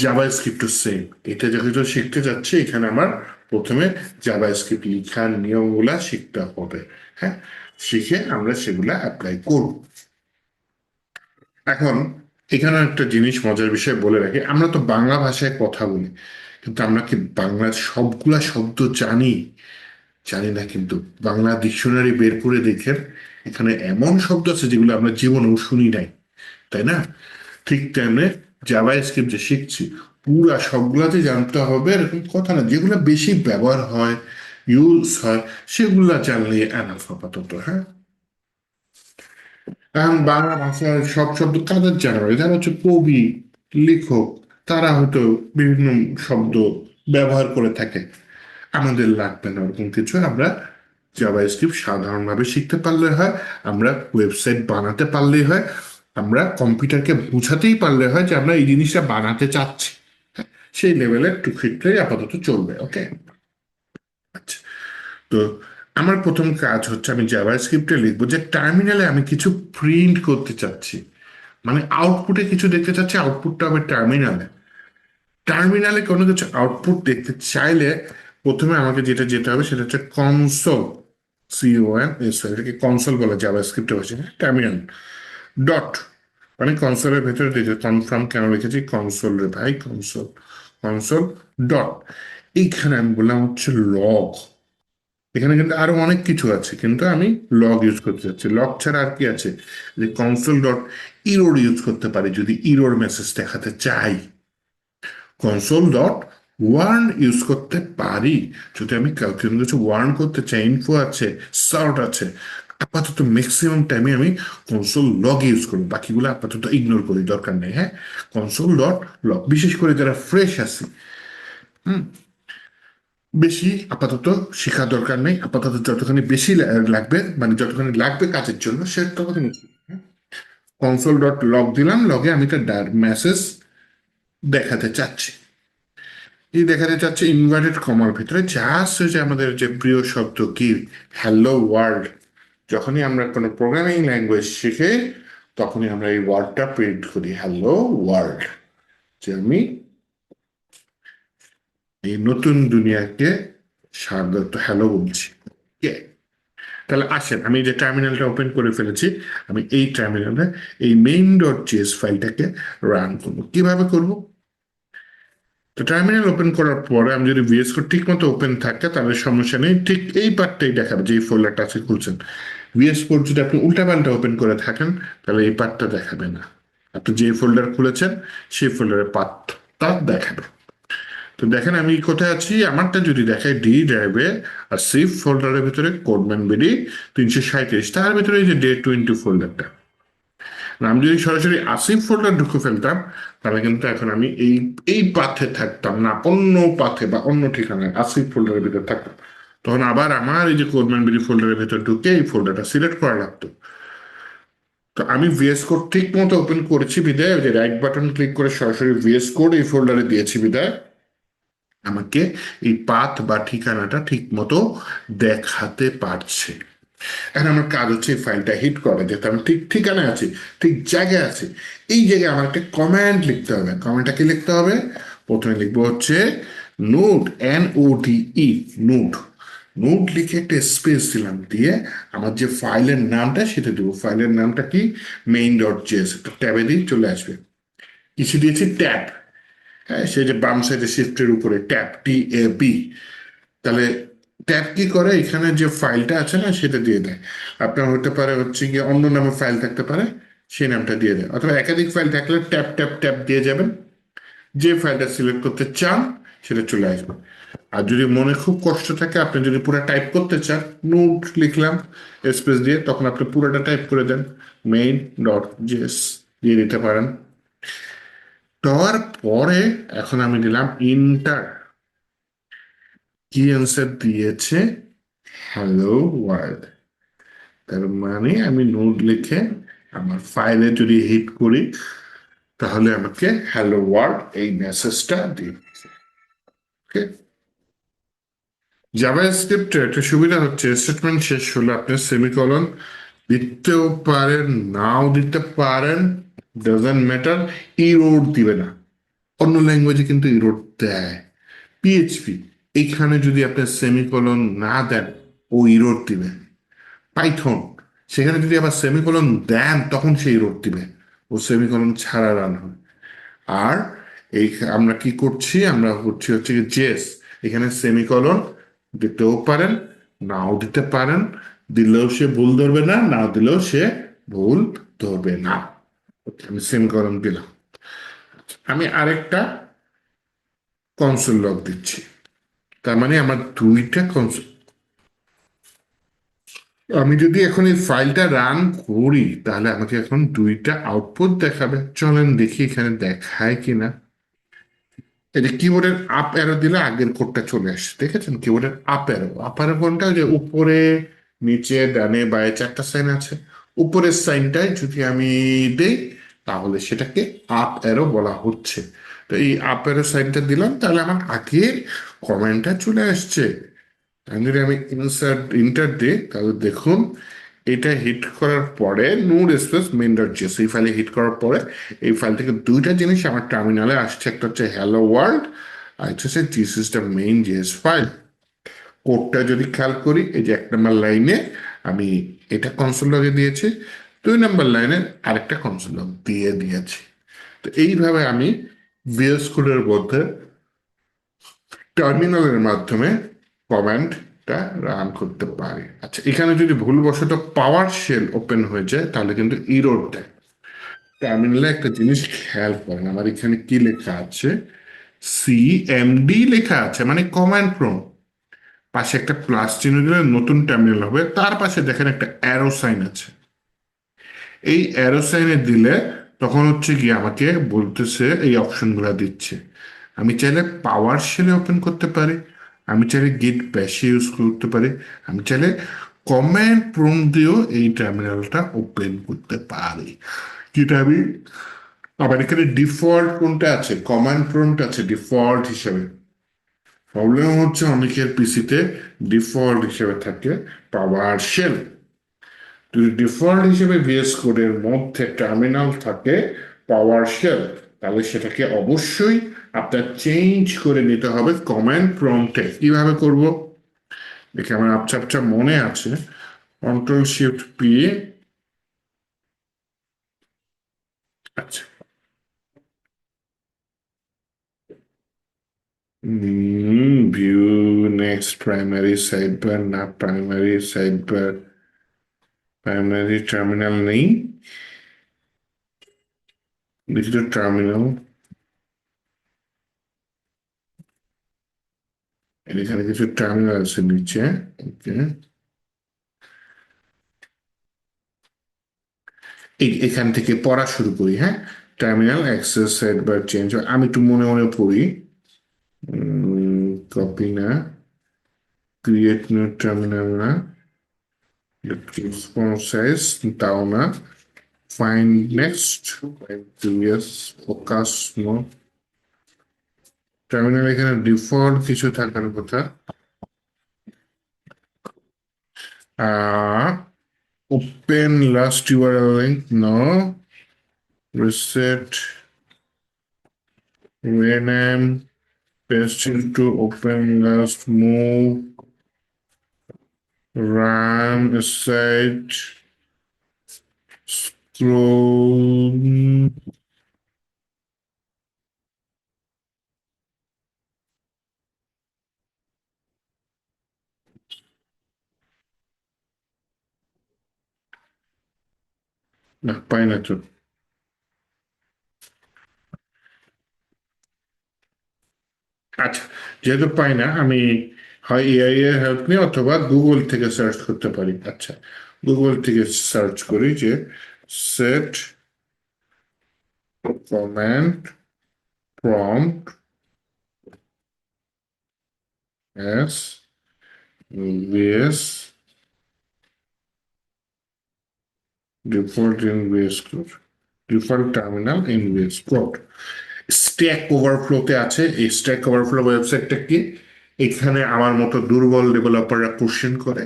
B: জাভাস্ক্রিপ্ট সেম, এটা যেহেতু শিখতে যাচ্ছি, এখানে আমার প্রথমে জাভাস্ক্রিপ্ট লিখার নিয়মগুলা শিখতে হবে, হ্যাঁ? শিখে আমরা সেগুলা অ্যাপ্লাই করব। এখন এখানে একটা জিনিস মজার বিষয় বলে রাখি, আমরা তো বাংলা ভাষায় কথা বলি, কিন্তু আমরা কি বাংলার সবগুলা শব্দ জানি? জানি না। কিন্তু বাংলা ডিকশনারি বের করে দেখেন, এখানে এমন শব্দ আছে যেগুলো আমরা জীবনেও শুনি নাই, তাই না? ঠিক তেমনি জাভাস্ক্রিপ্ট যে শিখছি, পুরা সবগুলাতে জানতে হবে এরকম কথা না। যেগুলো বেশি ব্যবহার হয়, ইউজ হয়, সেগুলা জানলে এনাফ আপাতত, হ্যাঁ? এখন বাংলা ভাষার সব শব্দ কাদের জানা হয়? যারা হচ্ছে কবি, লেখক, তারা হয়তো বিভিন্ন শব্দ ব্যবহার করে থাকে। আমাদের লাগবে না ওরকম কিছু। আমরা জাভাস্ক্রিপ্ট সাধারণভাবে শিখতে পারলে হয়, আমরা ওয়েবসাইট বানাতে পারলেই হয়, আমরা কম্পিউটারকে বোঝাতেই পারলে হয় যে আমরা এই জিনিসটা বানাতে চাচ্ছি। সেই লেভেলের টু ক্ষেত্রেই আপাতত চলবে, ওকে? আচ্ছা, তো আমার প্রথম কাজ হচ্ছে আমি জাভাস্ক্রিপ্টে লিখবো যে টার্মিনালে আমি কিছু প্রিন্ট করতে চাচ্ছি, মানে আউটপুটে কিছু দেখতে চাচ্ছি, আউটপুটটা হবে টার্মিনালে। টার্মিনালে কোনো কিছু আউটপুট দেখতে চাইলে প্রথমে আমাকে যেটা যেতে হবে সেটা হচ্ছে কনসোল, এটাকে কনসোল বলে জাভাস্ক্রিপ্টে ভাষা, টার্মিনাল ডট, মানে কনসোলের ভেতরে দেখে কনফার্ম কেন লিখেছি কনসোল রে ভাই, কনসোল, কনসোল ডট। এইখানে আমি বললাম হচ্ছে লগ। এখানে কিন্তু আরো অনেক কিছু আছে, কিন্তু আমি লগ ইউজ করতে চাচ্ছি। লগ ছাড়া আর কি আছে? যে কনসোল ডট ইরোর ইউজ করতে পারি যদি ইরোর মেসেজ দেখাতে চাই। কনসোল ডট ওয়ার্ন ইউজ করতে পারি যদি আমি কাউকে কিছু ওয়ার্ন করতে চাই, ইনফো আছে, সার্ট আছে। আপাতত ম্যাক্সিমাম টাইমে আমি কনসোল লগ ইউজ করি, বাকিগুলো আপাতত ইগনোর করি, দরকার নেই, হ্যাঁ? কনসোল ডট লগ, বিশেষ করে যারা ফ্রেশ আছে, হুম, বেশি আপাতত শেখা দরকার নেই। আপাতত যতখানি বেশি লাগবে, মানে যতখানি লাগবে কাজের জন্য, সে ততখানি। কনসোল ডট লগ দিলাম, লগে আমি একটা মেসেজ দেখাতে চাচ্ছি। এই দেখাতে চাচ্ছে ইনভার্টেড কমার ভিতরে যা আছে, যে আমাদের যে প্রিয় শব্দ কি, হ্যালো ওয়ার্ল্ড। যখনই আমরা কোনো প্রোগ্রামিং ল্যাঙ্গুয়েজ শিখে, তখনই আমরা এই ওয়ার্ডটা প্রিন্ট করি, হ্যালো ওয়ার্ল্ড, যে আমি এই নতুন দুনিয়াকে স্বাগত, হ্যালো বলছি। Okay? তাহলে আসেন, আমি যে টার্মিনালটা ওপেন করে ফেলেছি, আমি এই টার্মিনালে এই মেইন ডট জিএস ফাইলটাকে রান করবো। কিভাবে করব? তো টার্মিনাল ওপেন করার পরে আমি যদি ভিএস কোড ঠিক মতো ওপেন থাকে তাহলে সমস্যা নেই, ঠিক এই পার্টটাই দেখাবে যে ফোল্ডারটা আছে খুলছেন। ভিএস কোড যদি আপনি উল্টাপাল্টা ওপেন করে থাকেন তাহলে এই পার্টটা দেখাবে না, আপনি যে ফোল্ডার খুলেছেন সেই ফোল্ডারের পাথটা দেখাবে। তো দেখেন আমি কোথায় আছি, আমারটা যদি দেখায় ডি ড্রাইভে আর সিফ ফোল্ডারের ভিতরে কোডম্যান বিডি 337, তার ভিতরে এই যে ডে 20 ফোল্ডারটা। আমি যদি সরাসরি আসিফ ফোল্ডার ঢুকে ফেলতাম তাহলে কিন্তু এখন আমি এই এই পাথে থাকতাম না, অন্য পাথে বা অন্য ঠিকানায় আসিফ ফোল্ডারের ভিতরে থাকতাম। তখন আবার আমার এই যে কোডম্যান বিডি ফোল্ডারের ভিতরে ঢুকে এই ফোল্ডারটা সিলেক্ট করা লাগতো। তো আমি ভিএস কোড ঠিক মতো ওপেন করেছি বিদায়, ওই যে রাইট বাটন ক্লিক করে সরাসরি ভিএস কোড এই ফোল্ডারে দিয়েছি বিদায় আমাকে এই পাথ বা ঠিকানাটা ঠিক মতো দেখাতে পারছে। এখন আমার কাজ হচ্ছে এই ফাইলটা হিট করা, যেহেতু আমি ঠিক ঠিকানায় আছি, ঠিক জায়গায় আছি। এই জায়গায় আমার একটা কমান্ড লিখতে হবে। কমান্ডটা কি লিখতে হবে? প্রথমে লিখবো হচ্ছে নোট, NODE, নোট। নোট লিখে একটা স্পেস দিলাম, দিয়ে আমার যে ফাইলের নামটা সেটা দেবো। ফাইলের নামটা কি? main.js। একটা ট্যাবে দিয়ে চলে আসবে। কিছু দিয়েছি ট্যাব, হ্যাঁ, সেই যে বাম সাইডে শিফটের উপরে ট্যাব, TAB। তাহলে ট্যাব কি করে, এখানে যে ফাইলটা আছে না সেটা দিয়ে দেয়। আপনার হতে পারে হচ্ছে গিয়ে অন্য নামে ফাইল থাকতে পারে, সেই নামটা দিয়ে দেয়। অথবা একাধিক ফাইল থাকলে ট্যাব ট্যাব ট্যাব দিয়ে যাবেন, যে ফাইলটা সিলেক্ট করতে চান সেটা চলে আসবে। আর যদি মনে খুব কষ্ট থাকে, আপনি যদি পুরো টাইপ করতে চান, নোট লিখলাম স্পেস দিয়ে, তখন আপনি পুরোটা টাইপ করে দেন, main.js দিয়ে দিতে পারেন। দেওয়ার পরে এখন আমি দিলাম ইন্টার, কি অ্যান্সার দিয়েছে? Hello world. তার মানে আমি নোট লিখে আমার ফাইলে যদি হিট করি তাহলে আমাকে হ্যালো ওয়ার্ল্ড এই মেসেজটা দিচ্ছে। ওকে, জাভাস্ক্রিপ্টের একটা সুবিধা হচ্ছে স্টেটমেন্ট শেষ হলে আপনি সেমিকলন দিতেও পারেন, নাও দিতে পারেন, ডাজন্ট ম্যাটার, ইরোড দিবে না। অন্য ল্যাঙ্গুয়েজে কিন্তু ইরোড দেয়। PHP এখানে যদি আপনি সেমিকলন না দেন ও ইরোড দিবে। পাইথন সেখানে যদি আবার সেমিকলন দেন তখন সেই ইরোড দিবে, ও সেমিকলন ছাড়া রান হয়। আর এই আমরা কি করছি, আমরা করছি হচ্ছে জেস, এখানে সেমিকলন দিতেও পারেন, নাও দিতে পারেন, দিলেও সে ভুল ধরবে না, না দিলেও সে ভুল ধরবে না। আমি সেমিকলন দিলাম। আমি আরেকটা কনসোল লগ দিচ্ছি, তার মানে আমার দুইটা কনসোল। আমি যদি এখন এই ফাইলটা রান করি তাহলে আমাকে এখন দুইটা আউটপুট দেখাবে। চলেন দেখি এখানে দেখায় কিনা। এই যে কিবোর্ডের আপ অ্যারো দিলে আগের কোডটা চলে আসে, দেখেছেন? কিবোর্ডের আপ অ্যারো, আপ অ্যারো কোনটা? ওই যে উপরে নিচে ডানে বায়ে চারটা সাইন আছে, উপরের সাইনটায় যদি আমি দেই তাহলে সেটাকে আপ অ্যারো বলা হচ্ছে। তো এই আপ অ্যারো সাইনটা দিলাম, তাহলে আমার আগের কমেন্টটা চলে আসছে। আমি যদি আমি ইন্টার দিই তাহলে দেখুন, এটা হিট করার পরে নোড স্পেস main.js এই ফাইলে হিট করার পরে এই ফাইল থেকে দুইটা জিনিস আমার টার্মিনালে আসছে, একটা হচ্ছে হ্যালো ওয়ার্ল্ড, আর একটা হচ্ছে this is the main.js file. কোডটা যদি খেয়াল করি, এই যে 1 নম্বর লাইনে আমি এটা কনসোল লগে দিয়েছি, 2 নম্বর লাইনে আরেকটা কনসোল লগ দিয়ে দিয়েছি। তো এইভাবে আমি ভিএস কোডের মধ্যে টার্মিনালের মাধ্যমে কমান্ডটা রান করতে পারি। আচ্ছা, এখানে যদি ভুলবশত পাওয়ার শেল ওপেন হয়ে যায় তাহলে কিন্তু ইরোর দেয়। টার্মিনালে একটা জিনিস খেয়াল করেন, আমার এখানে কি লেখা আছে, CMD লেখা আছে, মানে কমান্ড প্রম্পট। পাশে একটা প্লাস চিহ্ন দিলে নতুন টার্মিনাল হবে, তার পাশে দেখেন একটা অ্যারো সাইন আছে। এই অ্যারো সাইনে দিলে তখন হচ্ছে কি আমাকে বলতেছে, এই অপশনগুলো দিচ্ছে। আমি চাইলে পাওয়ার শেলে ওপেন করতে পারি, আমি চাইলে গেট ব্যাশে ইউজ করতে পারি, আমি চাইলে কমান্ড প্রম্পট দিয়েও এই টার্মিনালটা ওপেন করতে পারি। যেটা আমি, আবার এখানে ডিফল্ট কোনটা আছে, কমান্ড প্রম্পট আছে ডিফল্ট হিসেবে। প্রবলেম হচ্ছে অনেকের পিসিতে ডিফল্ট হিসেবে থাকে পাওয়ার শেল। যদি ডিফল্ট হিসেবে ভিএস কোডের মধ্যে টার্মিনাল থাকে পাওয়ার শেল, তাহলে সেটাকে অবশ্যই আপনার চেঞ্জ করে নিতে হবে কমান্ড প্রম্পটে। কিভাবে করব দেখে আমার আপচা আপচা মনে আছে, Ctrl+Shift+P। আচ্ছা, ভিউ নেক্সট প্রাইমারি সাইডবার না, প্রাইমারি সাইডবার, প্রাইমারি টার্মিনাল নেই, দেখি তো টার্মিনাল। এখানে কিছু টার্মিনাল আছে নিচে। ওকে, এখান থেকে পড়া শুরু করি। হ্যাঁ, টার্মিনাল অ্যাক্সেস সাইডবার চেঞ্জ। আমি একটু মনে মনে পড়ি। কপি না, ক্রিয়েট নিউ টার্মিনাল না, ফন্ট সাইজ তাও না, find next, previous, focus no. Terminal এখানে ডিফল্ট কিছু থাকার কথা। Open last URL link no, reset rename, paste into open last, move, run aside, scroll, না পাই না তো। আচ্ছা, যেহেতু পাই না, আমি হয় এআই এর হেল্প নিই অথবা গুগল থেকে সার্চ করতে পারি। আচ্ছা, গুগল থেকে সার্চ করি যে set command prompt as VS default in VS code, default terminal in VS code. Stack ওভারফ্লোতে আছে। এই স্ট্যাক ওভারফ্লো ওয়েবসাইটটা কি? এখানে আমার মতো দুর্বল ডেভেলপাররা কোশ্চেন করে,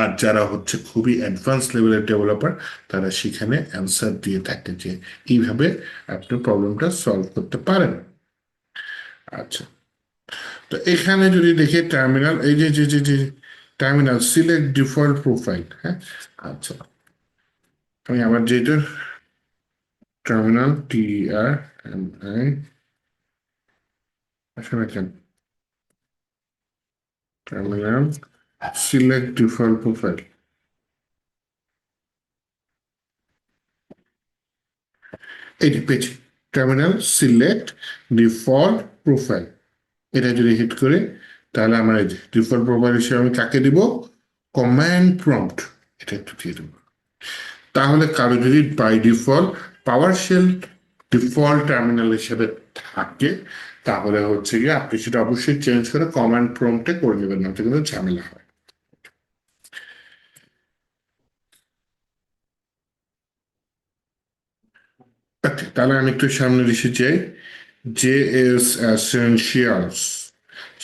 B: আর যারা হচ্ছে খুবই অ্যাডভান্স লেভেলের ডেভেলপার তারা সেখানে অ্যান্সার দিয়ে থাকে যে এইভাবে আপনি প্রবলেমটা সলভ করতে পারেন। আচ্ছা, তো এখানে যদি দেখি টার্মিনাল, এই যে যে যে যে টার্মিনাল সিলেক্ট ডিফল্ট প্রোফাইল। হ্যাঁ, আচ্ছা, আমি আবার যেটা টার্মিনাল TRMI আসলে কেন টার্মিনাল সিলেক্ট ডিফল্ট প্রোফাইল, এই যে page terminal select default profile, এটা যদি হিট করে তাহলে আমার এই যে ডিফল্ট প্রোফাইল হিসেবে আমি কাকে দিব? কমান্ড প্রম্পট, এটা একটু দিয়ে দেবো। তাহলে কারো যদি by default PowerShell default terminal হিসেবে থাকে তাহলে হচ্ছে গিয়ে আপনি সেটা অবশ্যই চেঞ্জ করে কমান্ড প্রম্পটে করে নেবেন, না কিন্তু ঝামেলা হয়। আচ্ছা, তাহলে আমি একটু সামনে এসে যাই। JS এসেনশিয়ালস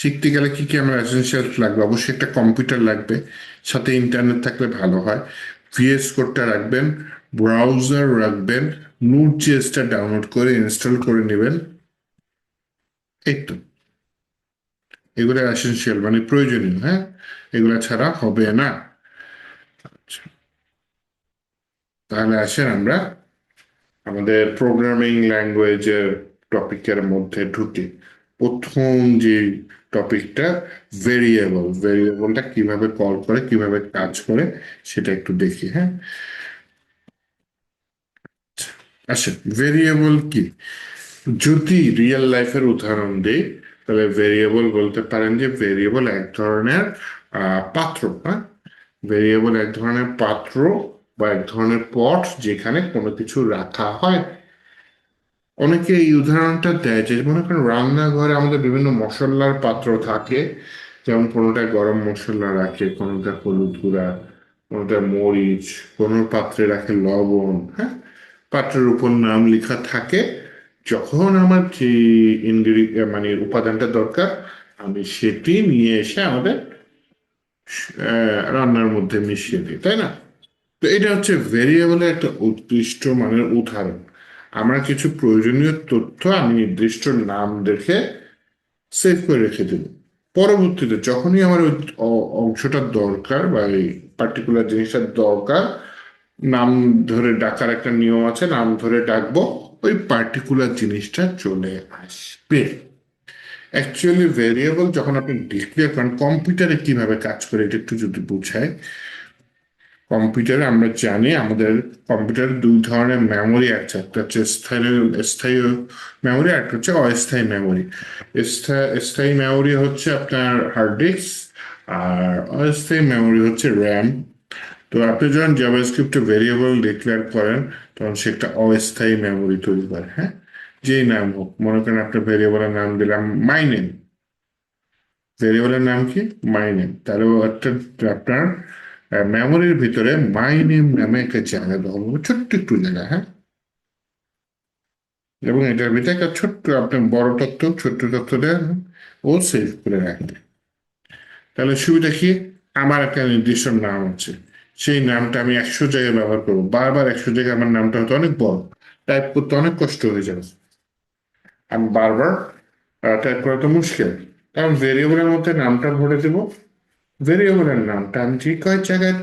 B: শিখতে গেলে কি কি আমার এসেনশিয়ালস লাগবে? অবশ্যই একটা কম্পিউটার লাগবে, সাথে ইন্টারনেট থাকলে ভালো হয়। ভিএস কোডটা রাখবেন, ব্রাউজার রাখবেন, নোড.js-টা ডাউনলোড করে ইনস্টল করে নেবেন। এই তো, এগুলো এসেনশিয়াল মানে প্রয়োজনীয়। হ্যাঁ, এগুলো ছাড়া হবে না। আচ্ছা, তাহলে আসেন আমরা আমাদের প্রোগ্রামিং ল্যাঙ্গুয়েজের টপিকের মধ্যে ঢুকি। প্রথম যে টপিকটা ভেরিয়েবল, ভেরিয়েবলটা কিভাবে কল করে, কিভাবে কাজ করে সেটা একটু দেখি। হ্যাঁ, আচ্ছা, ভেরিয়েবল কি? যদি রিয়েল লাইফের উদাহরণ দিই তাহলে ভেরিয়েবল বলতে পারেন যে ভেরিয়েবল এক ধরনের পাত্র। হ্যাঁ, ভেরিয়েবল এক ধরনের পাত্র বা এক ধরনের পট যেখানে কোনো কিছু রাখা হয়। অনেকে এই উদাহরণটা দেয় যে মনে করেন রান্নাঘরে আমাদের বিভিন্ন মশলার পাত্র থাকে, যেমন কোনোটা গরম মশলা রাখে, কোনোটা হলুদ গুঁড়া, কোনোটা মরিচ, কোনো পাত্রে রাখে লবণ। হ্যাঁ, পাত্রের উপর নাম লেখা থাকে। যখন আমার যে মানে উপাদানটা দরকার আমি সেটি নিয়ে এসে আমাদের রান্নার মধ্যে মিশিয়ে দিই, তাই না? তো এটা হচ্ছে ভেরিয়েবলের একটা উৎকৃষ্ট মানের উদাহরণ। আমার কিছু প্রয়োজনীয় তথ্য আমি নির্দিষ্ট নাম দেখে সেভ করে রেখে দেব। পরবর্তীতে যখনই আমার ওই অংশটা দরকার বা এই পার্টিকুলার জিনিসটা দরকার, নাম ধরে ডাকার একটা নিয়ম আছে, নাম ধরে ডাকবো, ওই পার্টিকুলার জিনিসটা চলে আসবে। অ্যাকচুয়ালি ভেরিয়েবল যখন আপনি ডিক্লেয়ার করেন কম্পিউটারে কিভাবে কাজ করে এটা একটু যদি বুঝাই। কম্পিউটারে আমরা জানি আমাদের কম্পিউটারে দুই ধরনের মেমোরি আছে, একটা হচ্ছে স্থায়ী স্থায়ী মেমোরি, একটা হচ্ছে অস্থায়ী মেমোরি। স্থায়ী মেমোরি হচ্ছে আপনার হার্ড ডিস্ক, আর অস্থায়ী মেমোরি হচ্ছে র্যাম। তো আপনি যখন জাভাস্ক্রিপ্টে ভেরিয়েবল ডিক্লেয়ার করেন তখন সে একটা অস্থায়ী মেমোরি তৈরি করে, হ্যাঁ, যেই নাম হোক। মনে করেন আপনার ভেরিয়েবলের নাম দিলাম মাই নেম, ভেরিয়েবলের নাম কি মাই নেম, তাহলে একটা আপনার মেমোরির ভিতরে মাই নেম নামে একটা জায়গা দেওয়া হবে, ছোট্ট একটু জায়গা, হ্যাঁ। এবং এটার ভিতরে একটা ছোট্ট আপনার বড় তথ্য ছোট্ট তথ্য দেন ও সেভ করে রাখবে। তাহলে সুবিধা কি, আমার একটা নির্দিষ্ট নাম আছে, সেই নামটা আমি 100 জায়গায় ব্যবহার করবো, বারবার 100 জায়গায় আমার নামটা হয়তো অনেক বড়, টাইপ করতে অনেক কষ্ট হয়ে যাবে, আমি বারবার টাইপ করা তো মুশকিল। কারণ ভেরিয়েবলের মধ্যে নামটা ভরে দেবো, ভেরিয়েবলের নামটা আমি যে কয়েক জায়গায়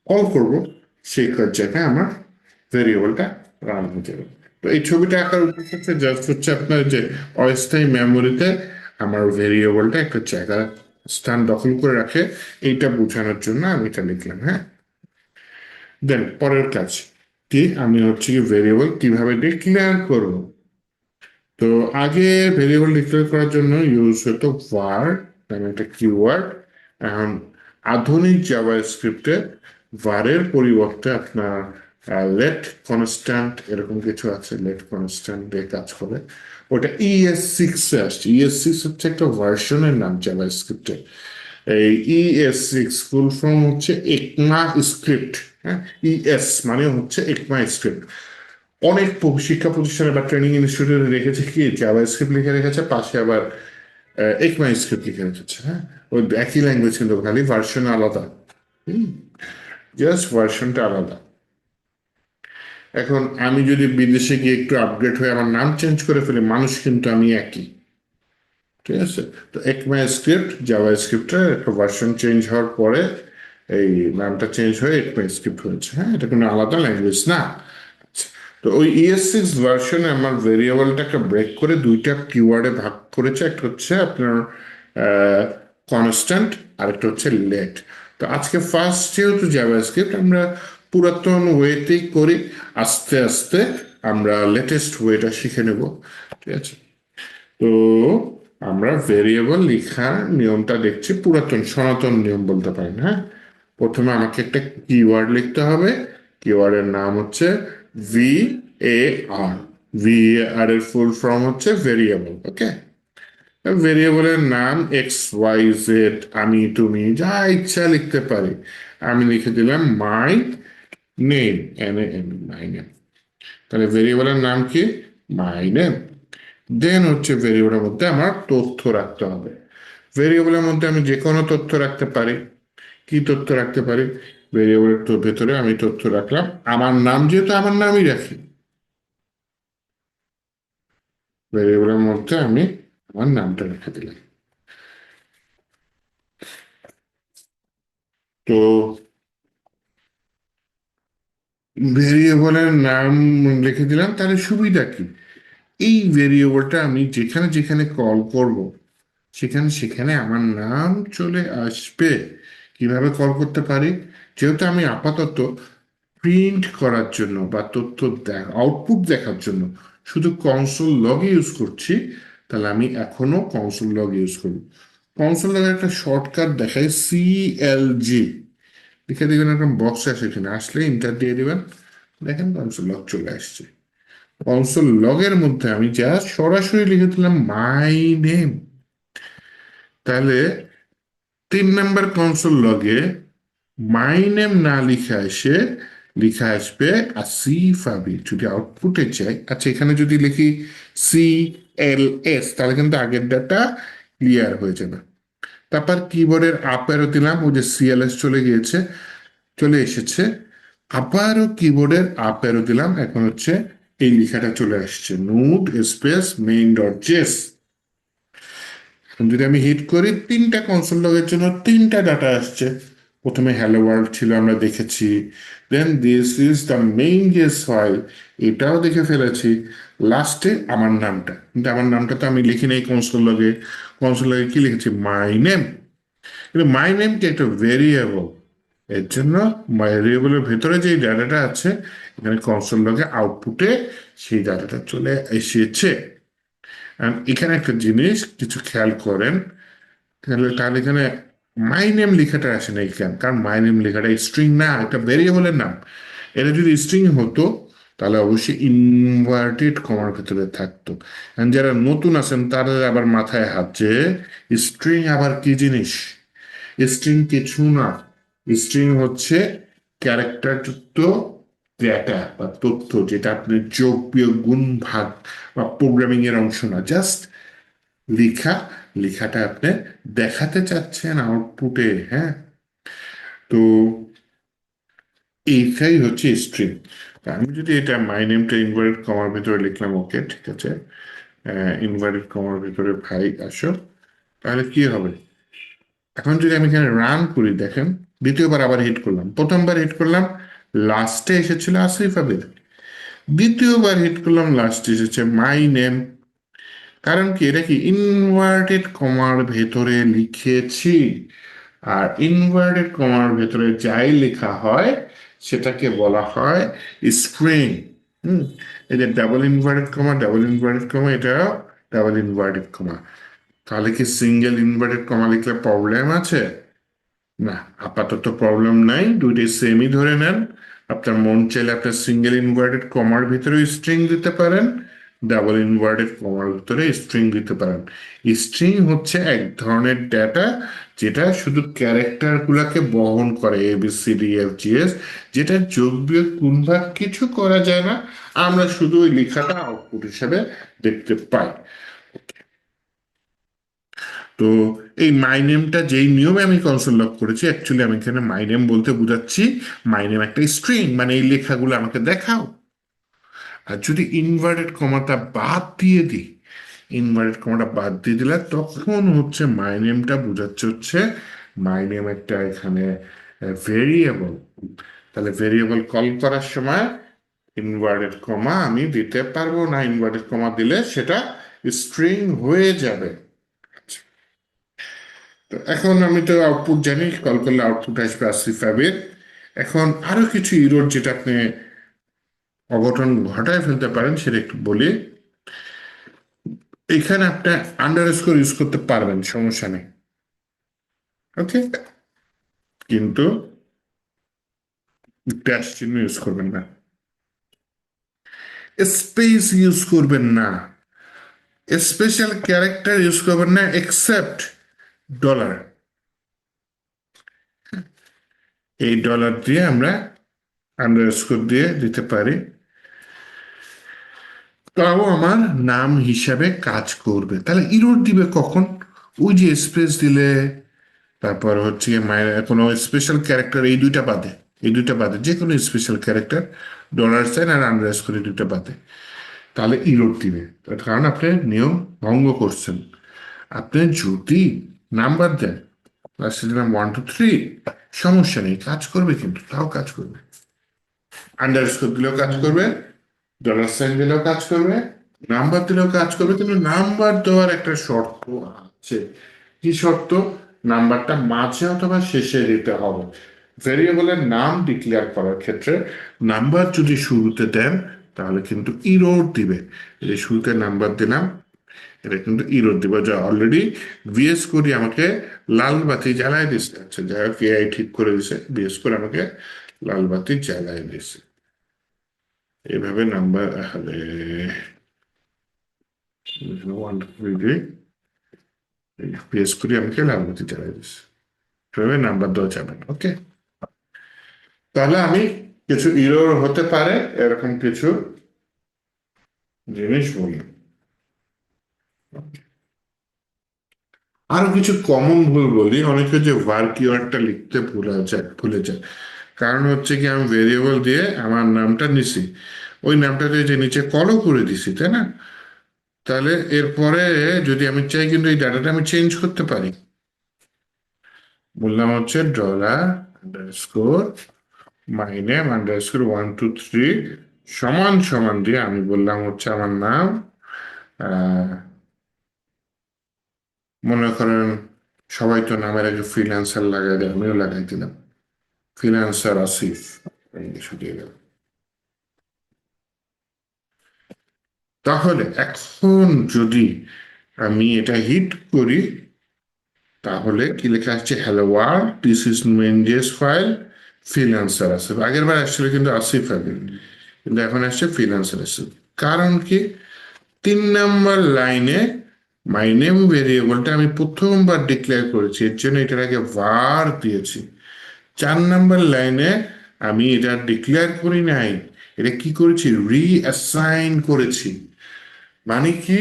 B: কল করব সেই কয়েক জায়গায় আমার ভেরিয়েবলটা রান হয়ে যাবে। তো এই ছবিটা আঁকার উদ্দেশ্য জাস্ট হচ্ছে আপনার যে অস্থায়ী মেমোরিতে আমার ভেরিয়েবলটা একটা জায়গা স্থান দখল করে রাখে, এইটা বোঝানোর জন্য আমি এটা লিখলাম, হ্যাঁ। দেন পরের কাজ কি, আমি হচ্ছে কি ভেরিয়েবল কিভাবে ডিক্লেয়ার করব। তো আগে ভেরিয়েবল ডিক্লেয়ার করার জন্য ইউজ হতো var নামে একটা কিওয়ার্ড। এখন আধুনিক জাভাস্ক্রিপ্টে var এর পরিবর্তে আপনার লেট কনস্ট্যান্ট এরকম কিছু আছে, লেট কনস্ট্যান্ট দিয়ে কাজ করে। ওটা ES6 এ আসছে, ES6 হচ্ছে একটা ভার্সনের নাম জাভাস্ক্রিপ্টে। এই ES6 ফুল ফর্ম হচ্ছে একমা স্ক্রিপ্ট, হ্যাঁ। ES মানে হচ্ছে একমা স্ক্রিপ্ট। অনেক শিক্ষা প্রতিষ্ঠানে বা ট্রেনিং ইনস্টিটিউটে রেখেছে কি জাভাস্ক্রিপ্ট লিখে রেখেছে, পাশে আবার একমা স্ক্রিপ্ট লিখে রেখেছে, হ্যাঁ। ওই একই ল্যাঙ্গুয়েজ কিন্তু খালি ভার্সন আলাদা, জাস্ট ভার্সনটা আলাদা। এখন আমি যদি বিদেশে গিয়ে একটু আপগ্রেড হয়ে আমার নাম চেঞ্জ করে ফেলি, মানুষ কিন্তু আমি একই, ঠিক আছে। তো একমা স্ক্রিপ্ট জাভা স্ক্রিপ্টের একটা ভার্সন চেঞ্জ হওয়ার পরে এই নামটা চেঞ্জ হয়ে একমা স্ক্রিপ্ট হয়েছে, হ্যাঁ, এটা কোনো আলাদা ল্যাঙ্গুয়েজ না। আচ্ছা, তো ওই ES6 ভার্সনে আমার ভেরিয়েবলটাকে ব্রেক করে দুইটা কিওয়ার্ডে ভাগ করেছে, একটা হচ্ছে আপনার কনস্ট্যান্ট আর একটা হচ্ছে লেট। তো আজকে ফার্স্ট যেহেতু জাভাস্ক্রিপ্ট আমরা পুরাতন ওয়েতেই করি, আস্তে আস্তে আমরা লেটেস্ট ওয়েটা শিখে নেব, ঠিক আছে। তো আমরা ভেরিয়েবল লেখার নিয়মটা দেখছি, পুরাতন সনাতন নিয়ম বলতে পারেন, হ্যাঁ। প্রথমে আমাকে একটা কিওয়ার্ড লিখতে হবে, কিওয়ার্ডের নাম হচ্ছে VAR। VAR এর ফুল ফর্ম হচ্ছে ভেরিয়েবল, ওকে। ভেরিয়েবলের নাম XYZ, আমি তুমি যা ইচ্ছা লিখতে পারি। আমি লিখে দিলাম my name, NAME, my name. তাহলে ভেরিয়েবলের নাম কি, মাই নেম। দেন হচ্ছে ভেরিয়েবলের মধ্যে আমার তথ্য রাখতে হবে। ভেরিয়েবলের মধ্যে আমি যে কোনো তথ্য রাখতে পারি। কি তথ্য রাখতে পারি, ভেরিয়েবলের তো ভেতরে আমি তথ্য রাখলাম আমার নাম, যেহেতু আমার নামই রাখি, ভেরিয়েবলের মধ্যে আমি আমার নামটা রেখে দিলাম। তো ভেরিয়েবলের নাম লিখে দিলাম, তাহলে সুবিধা কি, এই ভেরিয়েবলটা আমি যেখানে যেখানে কল করব সেখানে সেখানে আমার নাম চলে আসবে। কিভাবে কল করতে পারি, যেহেতু আমি আপাতত প্রিন্ট করার জন্য বা তথ্য আউটপুট দেখার জন্য শুধু কনসোল লগ ইউজ করছি, তাহলে আমি এখনো কনসোল লগ ইউজ করি। কনসোল লগ একটা শর্টকাট দেখায় CLG, লিখে দিবেন, একটা বক্স আসে, এখানে আসলে ইন্টার দিয়ে দিবেন, দেখেন কনসোল লগ চলে আসছে। কনসোল লগের মধ্যে আমি জাস্ট সরাসরি লিখে দিলাম মাই নেম, তাহলে 3 নম্বর কনসোল লগে মাই নেম না লিখে আসে, লিখা আসবে আসিফ আবির। যদি আউটপুটে চাই, আচ্ছা এখানে যদি লিখি CLS, তাহলে কিন্তু আগের ডাটা ক্লিয়ার হয়ে যাবে। তারপর কিবোর্ডের আপ অ্যারো দিলাম, ওই যে CLS চলে গিয়েছে, চলে এসেছে। আবারও কিবোর্ডের আপ অ্যারো দিলাম, এখন হচ্ছে এই লেখাটা চলে আসছে, node space main dot JS. যদি আমি হিট করি, 3টা কনসোল লগের জন্য 3টা ডাটা আসছে। প্রথমে হ্যালো ওয়ার্ল্ড ছিল, আমরা দেখেছি। Then this is the main JS file, এটাও দেখে ফেলেছি। লাস্টে আমার নামটা, কিন্তু আমার নামটা তো আমি লিখি নাই কনসোল লগে, কনসোল লগে কি লিখেছি, মাই নেম। কিন্তু মাই নেমটি একটা ভেরিয়েবল, এর জন্য ভেরিয়েবলের ভেতরে যে ডাটাটা আছে এখানে কনসোল লগে আউটপুটে সেই ডাটাটা চলে এসেছে। And এখানে একটা জিনিস কিছু খেয়াল করেন, তাহলে তাহলে এখানে মাই নেম লেখাটা আসে না এখানে, কারণ মাই নেম লেখাটা স্ট্রিং না, একটা ভেরিয়েবলের নাম। এটা যদি স্ট্রিং হতো তাহলে অবশ্যই ইনভার্টেড কমার ভেতরে থাকতো। And যারা নতুন আছেন তাদের আবার মাথায় হাত যে স্ট্রিং আবার কি জিনিস। স্ট্রিং কিছু না, স্ট্রিং হচ্ছে ক্যারেক্টারযুক্ত ডেটা বা তথ্য, যেটা আপনি যোগ বিয়োগ গুণ ভাগ বা প্রোগ্রামিং এর অংশ না, জাস্ট লেখা, লেখাটা আপনি দেখাতে চাচ্ছেন আউটপুটে। হ্যাঁ, তো এইটাই হচ্ছে স্ট্রিং। আমি যদি এটা মাই নেমটা ইনভার্টেড কমার ভিতরে লিখলাম, ওকে ঠিক আছে, ইনভার্টেড কমার ভিতরে ভাই আসো, তাহলে কি হবে? এখন যদি আমি এখানে রান করি, দেখেন দ্বিতীয়বার আবার হিট করলাম, প্রথমবার হিট করলাম লাস্টে এসেছিল আসিফ আবিদ, দ্বিতীয়বার হিট করলাম লাস্টে এসেছে মাই নেম। কারণ কি, এটা কি ইনভার্টেড কমার ভেতরে লিখেছি, আর ইনভার্টেড কমার ভেতরে যাই লেখা হয় সেটাকে বলা হয় স্ট্রিং। হুম, এই যে ডাবল ইনভার্টেড কমা, এটা ডাবল ইনভার্টেড কমা। তাহলে কি সিঙ্গেল ইনভার্টেড কমা লিখলে প্রবলেম আছে? না, আপাতত প্রবলেম নাই, দুইটাই সেমই ধরে নেন। আপনার মন চাইলে আপনার সিঙ্গেল ইনভার্টেড কমার ভিতরে স্ট্রিং দিতে পারেন, ডাবল ইনভার্টেড কমার ভিতরে স্ট্রিং দিতে পারেন। স্ট্রিং হচ্ছে এক ধরনের ডেটা যেটা শুধু ক্যারেক্টার গুলাকে বহন করে, ABCDFGS, যেটা যোগ বিয়োগ গুণ ভাগ কিছু করা যায় না, আমরা শুধু ওই লেখাটা আউটপুট হিসেবে দেখতে পাই। তো এই মাই নেমটা যেই নিয়মে আমি কনসোল লক করেছি, অ্যাকচুয়ালি আমি এখানে মাই নেম বলতে বোঝাচ্ছি মাই নেম একটা স্ট্রিং, মানে এই লেখাগুলো আমাকে দেখাও। আর যদি ইনভার্টেড কমাটা বাদ দিয়ে দিই, ইনভার্টেড কমাটা বাদ দিয়ে দিলে তখন হচ্ছে মাই নেমটা বোঝাচ্ছে হচ্ছে মাই নেম একটা এখানে ভেরিয়েবল। তাহলে ভেরিয়েবল কল করার সময় ইনভার্টেড কমা আমি দিতে পারবো না, ইনভার্টেড কমা দিলে সেটা স্ট্রিং হয়ে যাবে। তো এখন আমি তো আউটপুট জানি, কল করলে আউটপুট আসবে আসিফ আবির। এখন আরো কিছু ইরোর যেটা আপনি অঘটন ঘটায় ফেলতে পারেন সেটা একটু বলি। এখানে আপনি আন্ডারস্কোর ইউজ করতে পারবেন, সমস্যা নেই, ওকে, কিন্তু ড্যাশ চিহ্ন ইউজ করবেন না, স্পেস ইউজ করবেন না, স্পেশাল ক্যারেক্টার ইউজ করবেন না, এক্সেপ্ট ডলার। এই ডলার দিয়ে আমরা আন্ডারস্কোর দিয়ে দিতে পারি, তাও আমার নাম হিসাবে কাজ করবে। তাহলে ইরোর দিবে কখন? ওই যে স্পেস দিলে, তারপর হচ্ছে গিয়ে মায়ের কোনো স্পেশাল ক্যারেক্টার, এই দুইটা বাদে, এই দুইটা বাদে যে কোনো স্পেশাল ক্যারেক্টার, ডলার সাইন আর আন্ডারস্কোর, এই দুইটা বাদে, তাহলে ইরোর দিবে। তার কারণ আপনি নিয়ম ভঙ্গ করছেন। আপনি যদি নাম্বার দেন, লাস্টে দিলাম 1 2 3, সমস্যা নেই, কাজ করবে, কিন্তু তাও কাজ করবে। আন্ডারস্কোর দিলেও কাজ করবে, ডলার সাইন দিলেও কাজ করবে, নাম্বার দিলেও কাজ করবে, কিন্তু নাম্বার দেওয়ার একটা শর্ত আছে। কি শর্ত? নাম্বারটা মাঝে অথবা শেষে দিতে হবে। ভেরিয়েবলের নাম ডিক্লেয়ার করার ক্ষেত্রে নাম্বার যদি শুরুতে দেন তাহলে কিন্তু ইরোর দিবে। এই শুরুতে নাম্বার দিলাম, এটা কিন্তু ইরোর দিবে, যা অলরেডি ভিএস কোড আমাকে লাল বাতি জ্বালায় দিচ্ছে। আচ্ছা যাই হোক, এআই ঠিক করে দিছে, ভিএস কোড আমাকে লাল বাতি জ্বালায় দিছে। এভাবে নাম্বার হলে 1 2 3 পেস করে আমাকে লাল বাতি জ্বালাই দিচ্ছে, এভাবে নাম্বার দেওয়া যাবে না। ওকে, তাহলে আমি কিছু ইরর হতে পারে এরকম কিছু জিনিস বলি। আরো কিছু কমন ভুল বলি, অনেকে যে ভার কিওয়ার্ডটা লিখতে ভুলে যায়। কারণ হচ্ছে কি, আমি ভেরিয়েবল দিয়ে আমার নামটা নিছি, ওই নামটাতে যে নিচে কলও করে দিছি, তাই না? তাহলে এরপরে যদি আমি চাই কিন্তু এই ডাটাটা আমি চেঞ্জ করতে পারি। বললাম হচ্ছে dollar underscore my name underscore 1 2 3 সমান সমান দিয়ে আমি বললাম হচ্ছে আমার নাম মনে করেন সবাই তো নামের আগে ফ্রিল্যান্সার লাগাই দেয়, আমিও লাগাই দিলাম ফ্রিল্যান্সার আসিফ, শুকিয়ে গেল। তাহলে এখন যদি আমি এটা হিট করি, তাহলে কি লেখা আসছে, hello world, this is main JS file, freelancer Asif. আগের বার আসছিল কিন্তু আসিফ আগে, কিন্তু এখন আসছে ফ্রিল্যান্সার আসিফ। কারণ কি, 3 নম্বর লাইনে মাই নেম ভেরিয়েবলটা আমি প্রথমবার ডিক্লেয়ার করেছি, এর জন্য এটার আগে var দিয়েছি। 4 নম্বর লাইনে আমি এটা ডিক্লেয়ার করি নাই, এটা কি করেছি, রিঅ্যাসাইন করেছি। মানে কি,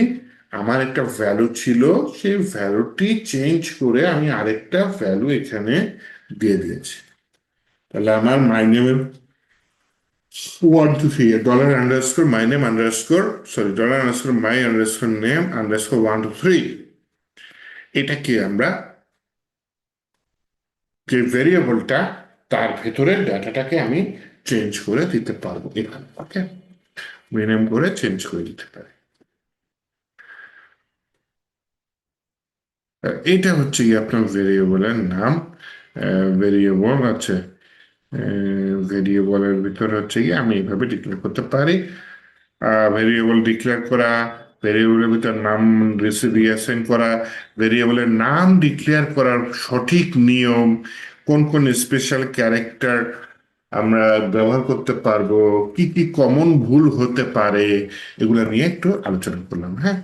B: আমার একটা ভ্যালু ছিল, সেই ভ্যালুটি চেঞ্জ করে আমি আরেকটা ভ্যালু এখানে দিয়ে দিয়েছি। তাহলে আমার মাই নেমের 1 2 3 dollar underscore my name underscore, sorry, dollar underscore my underscore name underscore 1 2 3, এটাকে আমরা যে ভেরিয়েবলটা, তার ভেতরের ডাটাটাকে আমি চেঞ্জ করে দিতে পারবো এখানে। ওকে, রিনেম করে চেঞ্জ করে দিতে পারি। এইটা হচ্ছে কি আপনার ভেরিয়েবলের নাম। ভেরিয়েবল আছে, ভেরিয়েবলের ভিতরে হচ্ছে কি আমি এইভাবে ডিক্লেয়ার করতে পারি। ভেরিয়েবল ডিক্লেয়ার করা, ভেরিয়েবলের ভিতর নাম রিঅ্যাসাইন করা, ভেরিয়েবলের নাম ডিক্লেয়ার করার সঠিক নিয়ম, কোন কোন স্পেশাল ক্যারেক্টার আমরা ব্যবহার করতে পারবো, কি কি কমন ভুল হতে পারে, এগুলো নিয়ে একটু আলোচনা করলাম। হ্যাঁ,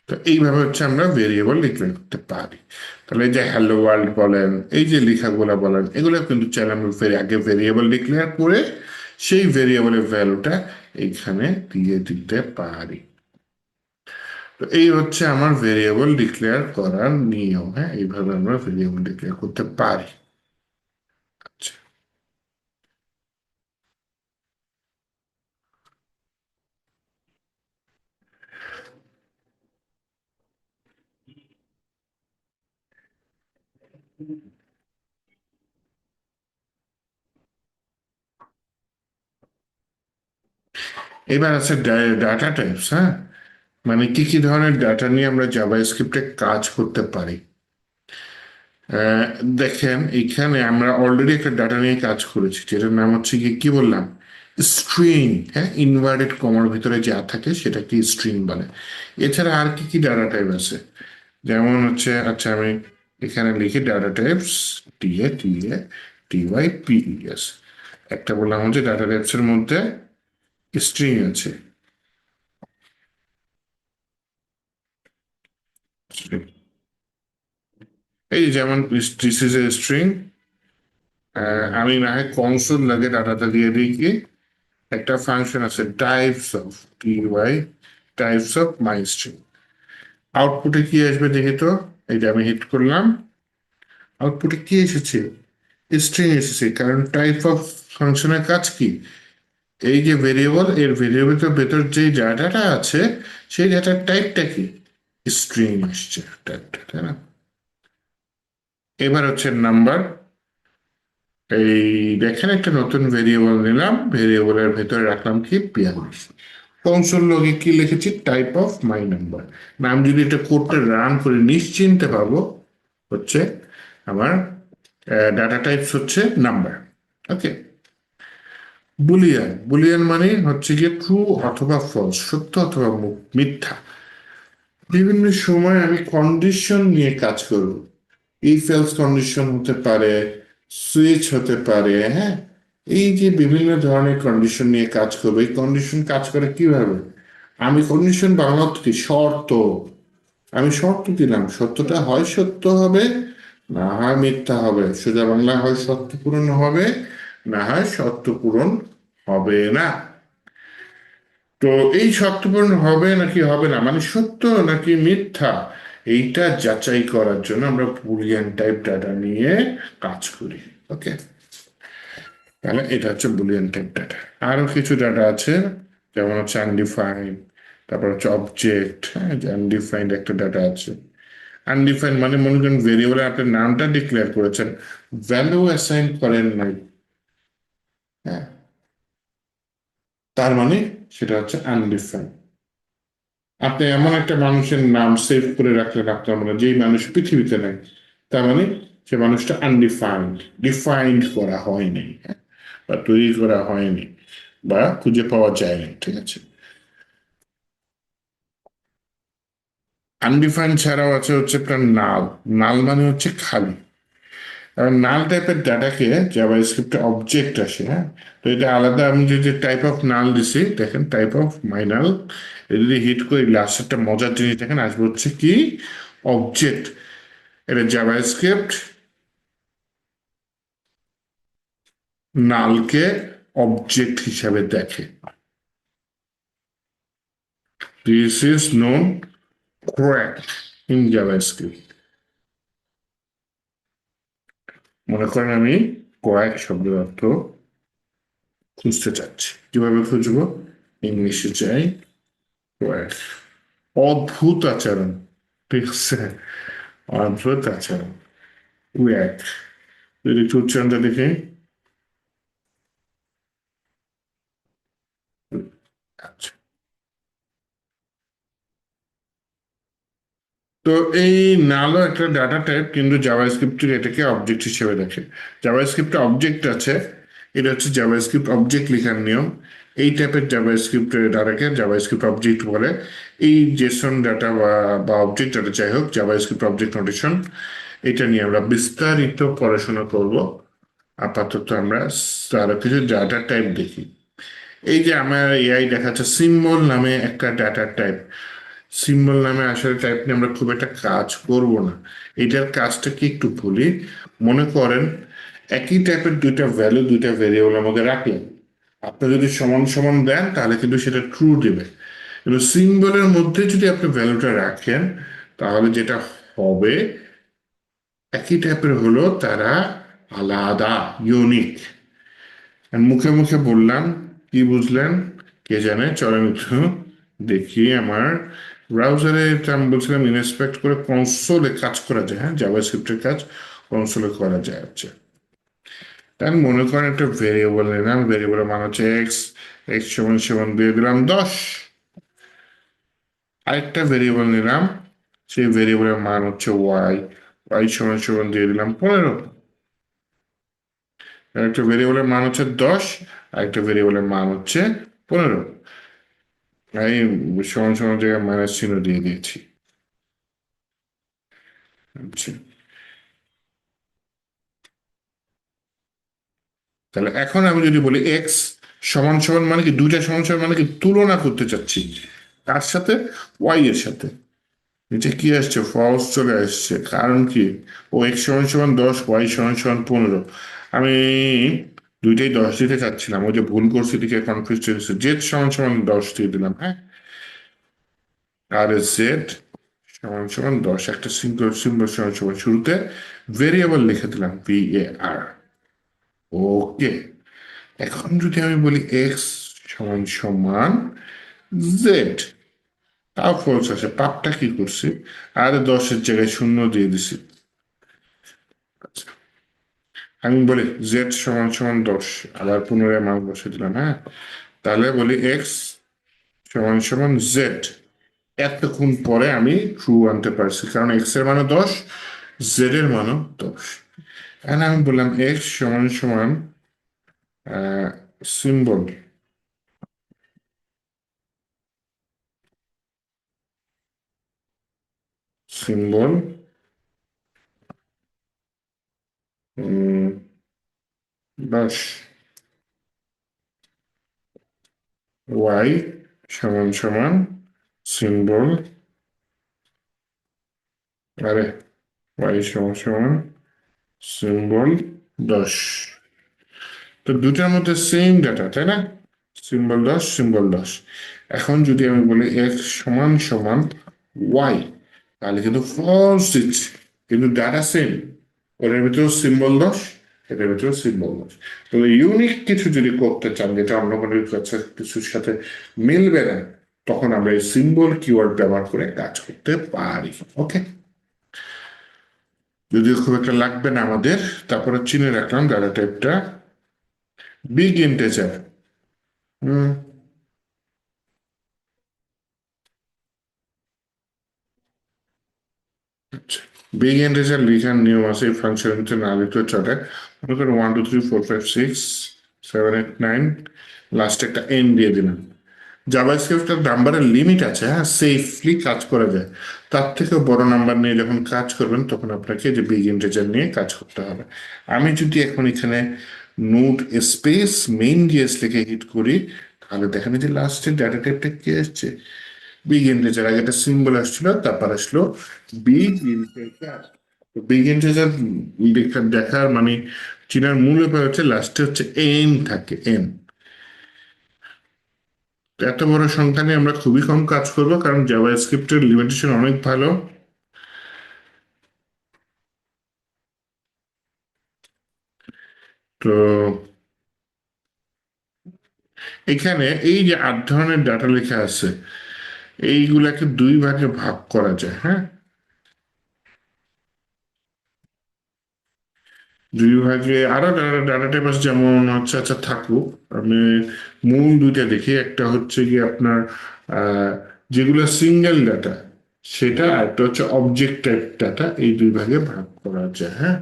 B: তো এইভাবে হচ্ছে আমরা ভেরিয়েবল ডিক্লেয়ার করতে পারি। তাহলে এই যে হ্যালো ওয়ার্ল্ড বলেন, এই যে লেখাগুলো বলেন, এগুলো কিন্তু চাইলে আমি আগে ভেরিয়েবল ডিক্লেয়ার করে সেই ভেরিয়েবলের ভ্যালুটা এইখানে দিয়ে দিতে পারি। তো এই হচ্ছে আমার ভেরিয়েবল ডিক্লেয়ার করার নিয়ম। হ্যাঁ, এইভাবে আমরা ভেরিয়েবল ডিক্লেয়ার করতে পারি। আচ্ছা, এবার আছে ডাটা টাইপস। হ্যাঁ, মানে কি কি ধরনের ডাটা নিয়ে আমরা জাভাস্ক্রিপ্টে কাজ করতে পারি। আহ, দেখেন, এখানে আমরা অলরেডি একটা ডাটা নিয়ে কাজ করেছি, যেটার নাম হচ্ছে কি কি বললাম, স্ট্রিং। হ্যাঁ, ইনভার্টেড কমার ভিতরে যা থাকে সেটাকে স্ট্রিং বলে। এছাড়া আর কি কি ডাটা টাইপ আছে, যেমন হচ্ছে, আচ্ছা আমি এখানে লিখি data types, DATA TY PES। একটা বললাম হচ্ছে ডাটা টাইপস এর মধ্যে স্ট্রিং আছে। এই যেমন দিস ইজ এ স্ট্রিং, আমি না হয় কনসোল লাগে ডাটাটা দিয়ে দিই কি, একটা ফাংশন আছে টাইপস অফ মাই স্ট্রিং। আউটপুটে কি আসবে দেখি তো, এটা আমি হিট করলাম, আউটপুটে কি এসেছে, স্ট্রিং এসেছে। কারণ টাইপ অফ ফাংশনের কাজ কি, এই যে ভেরিয়েবল, এর ভেরিয়েবলের ভেতর যে ডাটাটা আছে সেই ডাটার টাইপটা কি, স্ট্রিং আসছে টাইপটা, তাই না। এবার হচ্ছে নাম্বার, এই দেখেন একটা নতুন ভেরিয়েবল নিলাম, ভেরিয়েবলের ভেতরে রাখলাম কি 42। কনসোল লগে কি লিখেছি, টাইপ অফ মাই নাম্বার। নাম যদি এটা কোডটা রান করে নিশ্চিন্তে পাবো হচ্ছে আমার ডাটা টাইপস হচ্ছে নাম্বার। ওকে, বুলিয়ান, বুলিয়ান মানে হচ্ছে গিয়ে ট্রু অথবা ফলস, সত্য অথবা মিথ্যা। বিভিন্ন সময় আমি কন্ডিশন নিয়ে কাজ করব, ইফ এলস কন্ডিশন হতে পারে, সুইচ হতে পারে। হ্যাঁ, এই যে বিভিন্ন ধরনের কন্ডিশন নিয়ে কাজ করবো, এই কন্ডিশন কাজ করে কিভাবে, আমি কন্ডিশন বাংলা অর্থ কি, শর্ত। আমি শর্ত দিলাম, সত্যটা হয় সত্য হবে, না হয় মিথ্যা হবে। সোজা বাংলা, হয় সত্য পূরণ হবে, না হয় সত্য পূরণ হবে না। তো এই সত্য পূরণ হবে নাকি হবে না, মানে সত্য নাকি মিথ্যা, এইটা যাচাই করার জন্য আমরা বুলিয়ান টাইপ ডাটা নিয়ে কাজ করি। ওকে, তাহলে এটা হচ্ছে বুলিয়ান টাইপ ডাটা। আরো কিছু ডাটা আছে, যেমন হচ্ছে আনডিফাইন্ড, তারপর হচ্ছে অবজেক্ট। হ্যাঁ, আনডিফাইন্ড একটা ডাটা আছে। আনডিফাইন্ড মানে মনে করেন ভেরিয়েবলে আপনি নামটা ডিক্লেয়ার করেছেন, ভ্যালু অ্যাসাইন করেন নাই। হ্যাঁ, তার মানে সেটা হচ্ছে আনডিফাইন্ড। আপনি এমন একটা মানুষের নাম সেভ করে রাখলেন আপনার মনে, যেই মানুষ পৃথিবীতে নাই, তার মানে সে মানুষটা আনডিফাইন্ড, ডিফাইন্ড করা হয়নি, হ্যাঁ? বা তৈরি করা হয়নি, বা খুঁজে পাওয়া যায়নি, ঠিক আছে। আনডিফাইন্ড ছাড়াও আছে হচ্ছে আপনার নাল। নাল মানে হচ্ছে খালি। এবার নাল টাইপের ডাটাকে জাভাস্ক্রিপ্টে অবজেক্ট আসে, হ্যাঁ। তো এটা আলাদা, আমি যে টাইপ অফ নাল দিছি দেখেন, টাইপ অফ মাই নাল, যদি হিট করে লাস্ট একটা মজার জিনিস দেখেন আসবে হচ্ছে কি, অবজেক্ট। এটা জাভাস্ক্রিপ্ট নালকে অবজেক্ট হিসাবে দেখে। This is known crack in JavaScript. মনে করেন আমি ক্র্যাক শব্দের অর্থ খুঁজতে চাচ্ছি, কিভাবে খুঁজবো? ইংলিশে চাই ক্র্যাক, অদ্ভুত আচরণ, ঠিক আছে, অদ্ভুত আচরণ, ক্র্যাক। যদি একটু উচ্চারণটা দেখি, আচ্ছা। তো এই নালও একটা ডাটা টাইপ, কিন্তু জাভাস্ক্রিপ্ট এটাকে অবজেক্ট হিসেবে দেখে। জাভাস্ক্রিপ্টে অবজেক্ট আছে, এটা হচ্ছে জাভাস্ক্রিপ্ট অবজেক্ট লেখার নিয়ম। এই টাইপের জাভাস্ক্রিপ্টের ডাটাকে জাভাস্ক্রিপ্ট অবজেক্ট বলে। এই জেসন ডাটা বা অবজেক্ট ডাটা, যাই হোক, জাভাস্ক্রিপ্ট অবজেক্ট নোটেশন, এটা নিয়ে আমরা বিস্তারিত পড়াশোনা করব। আপাতত আমরা আরো কিছু ডাটা টাইপ দেখি। এই যে আমার এআই দেখাচ্ছে সিম্বল নামে একটা ডাটা টাইপ। সিম্বল নামে আসলে টাইপ নিয়ে আমরা খুব একটা কাজ করব না। এটার কাজটা কি একটু বলি। মনে করেন একই টাইপের দুইটা ভ্যালু দুইটা ভেরিয়েবলের মধ্যে রাখলেন, আপনি যদি সমান সমান দেন তাহলে কিন্তু সেটা ট্রু দেবে। কিন্তু সিম্বলের মধ্যে যদি আপনি ভ্যালুটা রাখেন, তাহলে যেটা হবে, একই টাইপের হলো তারা আলাদা, ইউনিক। মুখে মুখে বললাম, কি বুঝলেন কে জানে, চলেন একটু দেখি আমার ব্রাউজারে। আমি বলছিলাম ইনস্পেক্ট করে কনসোলে কাজ করা যায়, হ্যাঁ, জাভাস্ক্রিপ্টের কাজ কনসোলে করা যায় হচ্ছে। তাই মনে করেন একটা ভেরিয়েবল নিলাম, ভেরিয়েবলের মান হচ্ছে এক্স, এক্স সমান সমান দিয়ে দিলাম 10। আরেকটা ভেরিয়েবল নিলাম, সেই ভেরিয়েবলের মান হচ্ছে ওয়াই, ওয়াই সমান সমান দিয়ে দিলাম 15। একটা ভেরিয়েবলের মান হচ্ছে 10, আরেকটা ভেরিয়েবলের মান হচ্ছে 15। আমি সমান সমান জায়গায় মাইনাস চিহ্ন দিয়ে দিয়েছি। আচ্ছা, তাহলে এখন আমি যদি বলি এক্স সমান সমান মানে কি, দুইটা সমান সমান মানে কি, তুলনা করতে চাচ্ছি কার সাথে, ওয়াই এর সাথে। এটা কি আসছে, ফলস চলে আসছে, কারণ কি, ও এক্স সমান সমান 10, ওয়াই সমান সমান 15। আমি দুইটাই 10 দিতে চাচ্ছিলাম, ওই যে ভুল করছি দিকে কনফিউজ হয়েছে, জেড সমান সমান 10 দিয়ে দিলাম, হ্যাঁ। আর জেড সমান সমান 10, একটা সিম্বল সিম্বল সমান সমান শুরুতে ভেরিয়েবল লিখে দিলাম, VAR। ওকে, এখন যদি আমি বলি এক্স সমান সমান জেড, তাও ফলস আছে। পাপটা কি করছি, আর 10-এর জায়গায় শূন্য দিয়ে দিছি। আচ্ছা, আমি বলি জেড সমান সমান 10, আবার পুনরায় মান বসে দিলাম, হ্যাঁ। তাহলে বলি এক্স সমান সমান জেড, এতক্ষণ পরে আমি ট্রু আনতে পারছি, কারণ এক্স এর মানও 10, জেড এর মানও 10। এখন আমি বললাম এক্স সমান সমান সিম্বল, সিম্বল 10, ওয়াই সমান সমান সিম্বল, আরে ওয়াই সমান সমান সিম্বল 10। তো দুটার মধ্যে সেম ডাটা, তাই না, সিম্বল 10 সিম্বল 10। এখন যদি আমি বলি এক্স সমান সমান ওয়াই, তাহলে কিন্তু ফলস দিচ্ছে, কিন্তু ডাটা সেম। ওটার ভিতরেও সিম্বল 10, এটার ভিতরেও সিম্বল 10। তো ইউনিক কিছু যদি করতে চান, যেটা অন্য কোনো কিছুর সাথে মিলবে না, তখন আমরা এই সিম্বল কিওয়ার্ড ব্যবহার করে কাজ করতে পারি। ওকে, যদিও খুব একটা লাগবে না আমাদের। তারপরে চিনে রাখলাম ডাটা টাইপটা বিগ ইন্টেজার। হুম, আচ্ছা, বিগ ইন্টিজার লেখার নিয়ম আছে, এই ফাংশনের ভিতরে না লিখলেও চলে। মনে করেন 1 2 3 4 5 6 7 8 9, লাস্টে একটা এন দিয়ে দিলাম। জাভাস্ক্রিপ্টের নাম্বারের লিমিট আছে, হ্যাঁ, সেফলি কাজ করা যায়। তার থেকেও বড় নাম্বার নিয়ে যখন কাজ করবেন তখন আপনাকে যে বিগ ইন্টিজার নিয়ে কাজ করতে হবে। আমি যদি এখন এখানে নোট স্পেস মেইন ডিএস লিখে হিট করি, তাহলে দেখেন এই যে লাস্টের ডাটা টাইপটা কি আসছে, বিগ ইন্টিজার। আগে একটা সিম্বল আসছিল, তারপর আসলো বিগ ইন্টিজার। বিগ ইন্টিজার দেখার মানে চিনার মূল ব্যাপার হচ্ছে লাস্টে হচ্ছে এন থাকে, এন। এত বড় সংখ্যা নিয়ে আমরা খুবই কম কাজ করব, কারণ জাভাস্ক্রিপ্টের লিমিটেশন অনেক ভালো। তো এখানে এই যে 8 ধরনের ডাটা লেখা আছে, এইগুলাকে 2 ভাগে ভাগ করা যায়, হ্যাঁ। 2 ভাগে আরো ডাটা টাইপ আছে, যেমন হচ্ছে, আচ্ছা থাকুক, আমি মূল দুইটা দেখি। একটা হচ্ছে কি আপনার আহ যেগুলো সিঙ্গেল ডাটা সেটা, আর একটা হচ্ছে অবজেক্ট টাইপ ডাটা। এই 2 ভাগে ভাগ করা যায়, হ্যাঁ।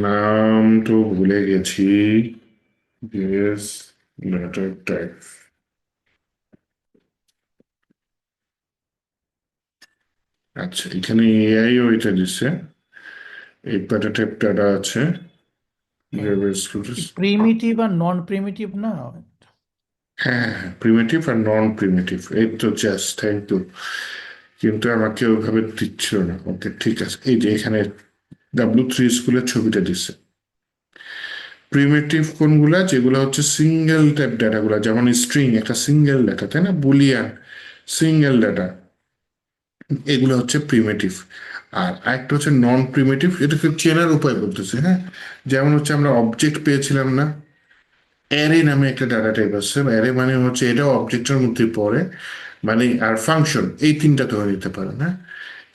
B: নাম তো ভুলে গেছি। Yes, data type. আচ্ছা, এখানে এআই ওইটা দিচ্ছে, এই ডাটা টাইপ ডাটা আছে।
C: প্রিমিটিভ আর নন প্রিমিটিভ না?
B: হ্যাঁ, প্রিমিটিভ আর নন প্রিমিটিভ, এই তো, জাস্ট থ্যাংক ইউ। কিন্তু আমাকে ওইভাবে দিচ্ছিল না। ওকে, ঠিক আছে, এই যে এখানে W3 স্কুলের ছবিটা দিচ্ছে। প্রিমিটিভ কোনগুলা, যেগুলো হচ্ছে সিঙ্গেল টাইপ ডাটাগুলা, যেমন স্ট্রিং একটা সিঙ্গেল ডাটা, তাই না, বুলিয়ান সিঙ্গেল ডাটা, এগুলো হচ্ছে প্রিমিটিভ। আর আরেকটা হচ্ছে নন প্রিমিটিভ, এটাকে চেনার উপায় বলতেছে, হ্যাঁ। যেমন হচ্ছে আমরা অবজেক্ট পেয়েছিলাম না, অ্যারে নামে একটা ডাটা টাইপ আছে। অ্যারে মানে হচ্ছে এটাও অবজেক্টের মধ্যে পড়ে, মানে আর ফাংশন, এই তিনটা ধরে নিতে পারে না।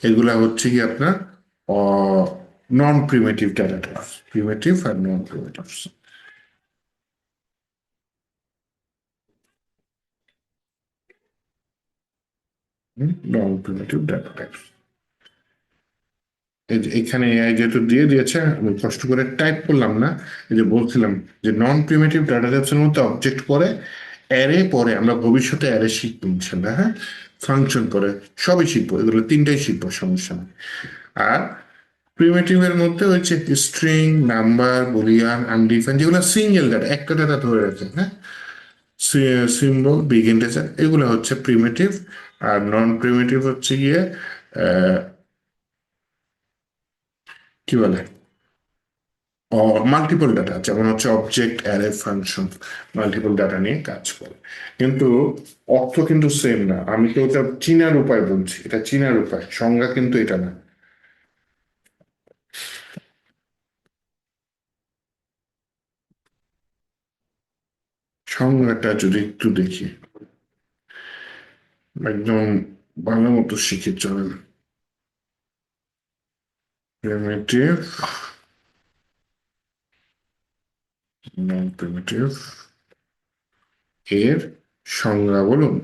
B: এগুলা হচ্ছে কি আপনার নন প্রিমিটিভ ডাটা টাইপস, প্রিমিটিভ আর নন প্রিমিটিভস। নন প্রিমিটিভ ডাটা টাইপস। এই যে এখানে এআই যেহেতু দিয়ে দিয়েছে, আমি কষ্ট করে টাইপ করলাম না। এই যে বলছিলাম যে নন প্রিমিটিভ ডাটা টাইপসের মধ্যে অবজেক্ট পড়ে, অ্যারে পড়ে, আমরা ভবিষ্যতে অ্যারে শিখবো ইনশাল্লাহ, হ্যাঁ। ফাংশন পড়ে, সবই শিখবো, এগুলো তিনটাই শিখবো, সমস্যা নেই। আর প্রিমিটিভের মধ্যে হচ্ছে স্ট্রিং, নাম্বার, বুলিয়ান, আনডিফাইন্ড, যেগুলো সিঙ্গেল ডাটা, একটা ডাটা ধরে রাখে, হ্যাঁ। সিম্বল, বিগ ইন্টিজার, এগুলো হচ্ছে প্রিমিটিভ। আর নন প্রিমিটিভ হচ্ছে গিয়ে কি বলে, মাল্টিপল ডাটা, যেমন হচ্ছে object, array, function, multiple data নিয়ে কাজ করে। কিন্তু অর্থ কিন্তু সেম না। আমি তো ওটা চিনার উপায় বলছি, এটা চিনার উপায়, সংজ্ঞা কিন্তু এটা না। সংজ্ঞাটা যদি একটু দেখি, একদম ভালো মতো শিখে চলেন। প্রিমিটিভ, নন প্রিমিটিভ এর সংজ্ঞা বলুন।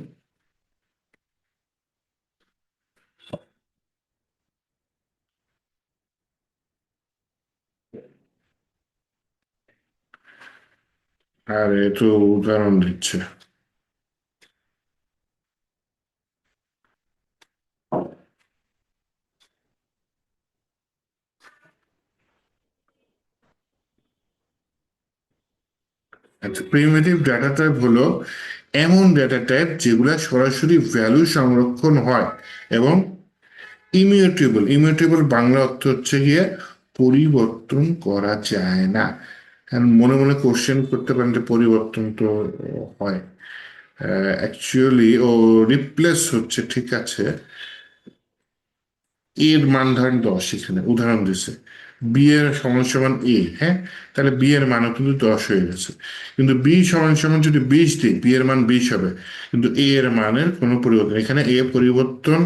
B: আর এ তো উদাহরণ দিচ্ছে। আচ্ছা, প্রিমিটিভ ডাটা টাইপ হলো এমন ডাটা টাইপ যেগুলা সরাসরি ভ্যালু সংরক্ষণ হয় এবং ইমিউটেবল। ইমিউটেবল বাংলা অর্থ হচ্ছে গিয়ে পরিবর্তন করা যায় না। And মনে মনে কোশ্চেন করতে পারেন যে পরিবর্তন তো হয়, অ্যাকচুয়ালি ও রিপ্লেস হচ্ছে, ঠিক আছে। এর মান ধরেন 10, এখানে উদাহরণ দিছে বি এর সমান সমান এ, হ্যাঁ। তাহলে বি এর মানও কিন্তু 10 হয়ে গেছে। কিন্তু বি সমান সমান যদি 20 দিই, বি এর মান 20 হবে, কিন্তু এ এর মানের কোনো পরিবর্তন, এখানে এ পরিবর্তন,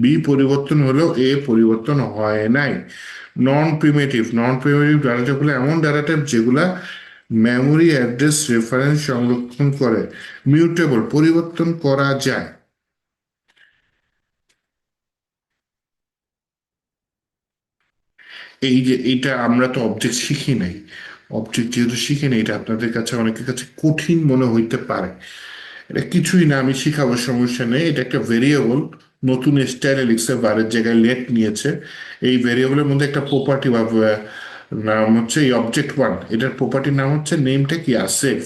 B: বি পরিবর্তন হলেও এ পরিবর্তন হয় নাই। নন প্রিমিটিভ ডাটা টাইপ হলো এমন ডাটা টাইপ যেগুলা মেমোরি অ্যাড্রেস রেফারেন্স সংরক্ষণ করে, মিউটেবল, পরিবর্তন করা যায়। এই যে এটা আমরা তো অবজেক্ট শিখি নাই, অবজেক্ট যেহেতু শিখি নাই, এটা আপনাদের কাছে অনেকের কাছে কঠিন মনে হইতে পারে। এটা কিছুই না, আমি শিখাবো, সমস্যা নেই। এটা একটা ভেরিয়েবল, নতুন স্টাইলে লিখছে, বারের জায়গায় লেট নিয়েছে। এই ভেরিয়েবলের মধ্যে একটা প্রপার্টি বা নাম হচ্ছে এই অবজেক্ট 1, এটার প্রপার্টির নাম হচ্ছে নেমটা কি আসেফ।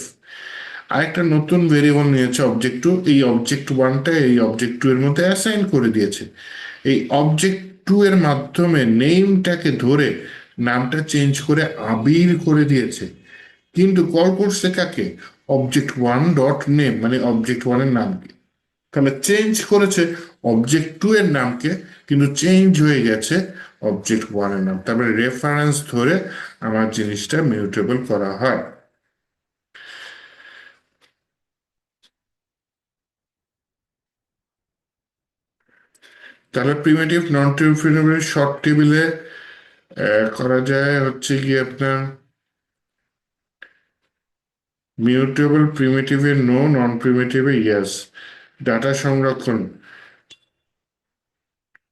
B: আরেকটা নতুন ভেরিয়েবল নিয়েছে অবজেক্ট 2, এই অবজেক্ট 1টা এই অবজেক্ট 2 এর মধ্যে অ্যাসাইন করে দিয়েছে। এই অবজেক্ট 2 এর মাধ্যমে নেমটাকে ধরে নামটা চেঞ্জ করে আবির করে দিয়েছে, কিন্তু কল করছে কাকে? অবজেক্ট 1 ডট নেম, মানে অবজেক্ট 1 এর নামকে। তাহলে চেঞ্জ করেছে অবজেক্ট 2 এর নামকে, কিন্তু চেঞ্জ হয়ে গেছে অবজেক্ট 1 এর নাম। তারপরে রেফারেন্স ধরে আমার জিনিসটা মিউটেবল করা হয়। তাহলে প্রিমিটিভ নন প্রিমিটিভ শর্ট টেবিলে করা যায় হচ্ছে কি আপনার মিউটেবল, প্রিমিটিভে নো, নন প্রিমিটিভে ইয়েস। ডাটা সংরক্ষণ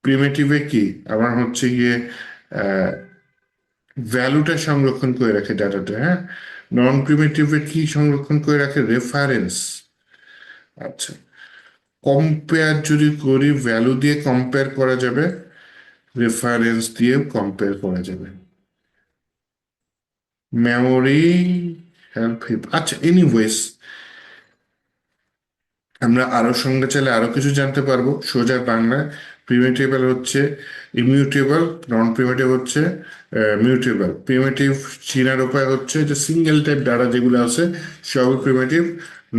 B: প্রিমিটিভে কি আমার হচ্ছে গিয়ে ভ্যালুটা সংরক্ষণ করে রাখে ডাটাটা, হ্যাঁ। নন প্রিমিটিভে কি সংরক্ষণ করে রাখে? রেফারেন্স। আচ্ছা, কম্পেয়ার যদি করি, ভ্যালু দিয়ে কম্পেয়ার করা যাবে, রেফারেন্স দিয়ে কম্পেয়ার করা যাবে। মেমোরি হেল্প হিপ, আচ্ছা এনিওয়েজ, আমরা আরো সঙ্গে চাইলে আরো কিছু জানতে পারবো। সোজা বাংলায় প্রিমিটেবল হচ্ছে ইমিউটেবল, নন প্রিমিটিভ হচ্ছে মিউটেবল। প্রিমিটিভ চিনার উপায় হচ্ছে যে সিঙ্গেল টাইপ ডাটা যেগুলো আছে সবই প্রিমিটিভ।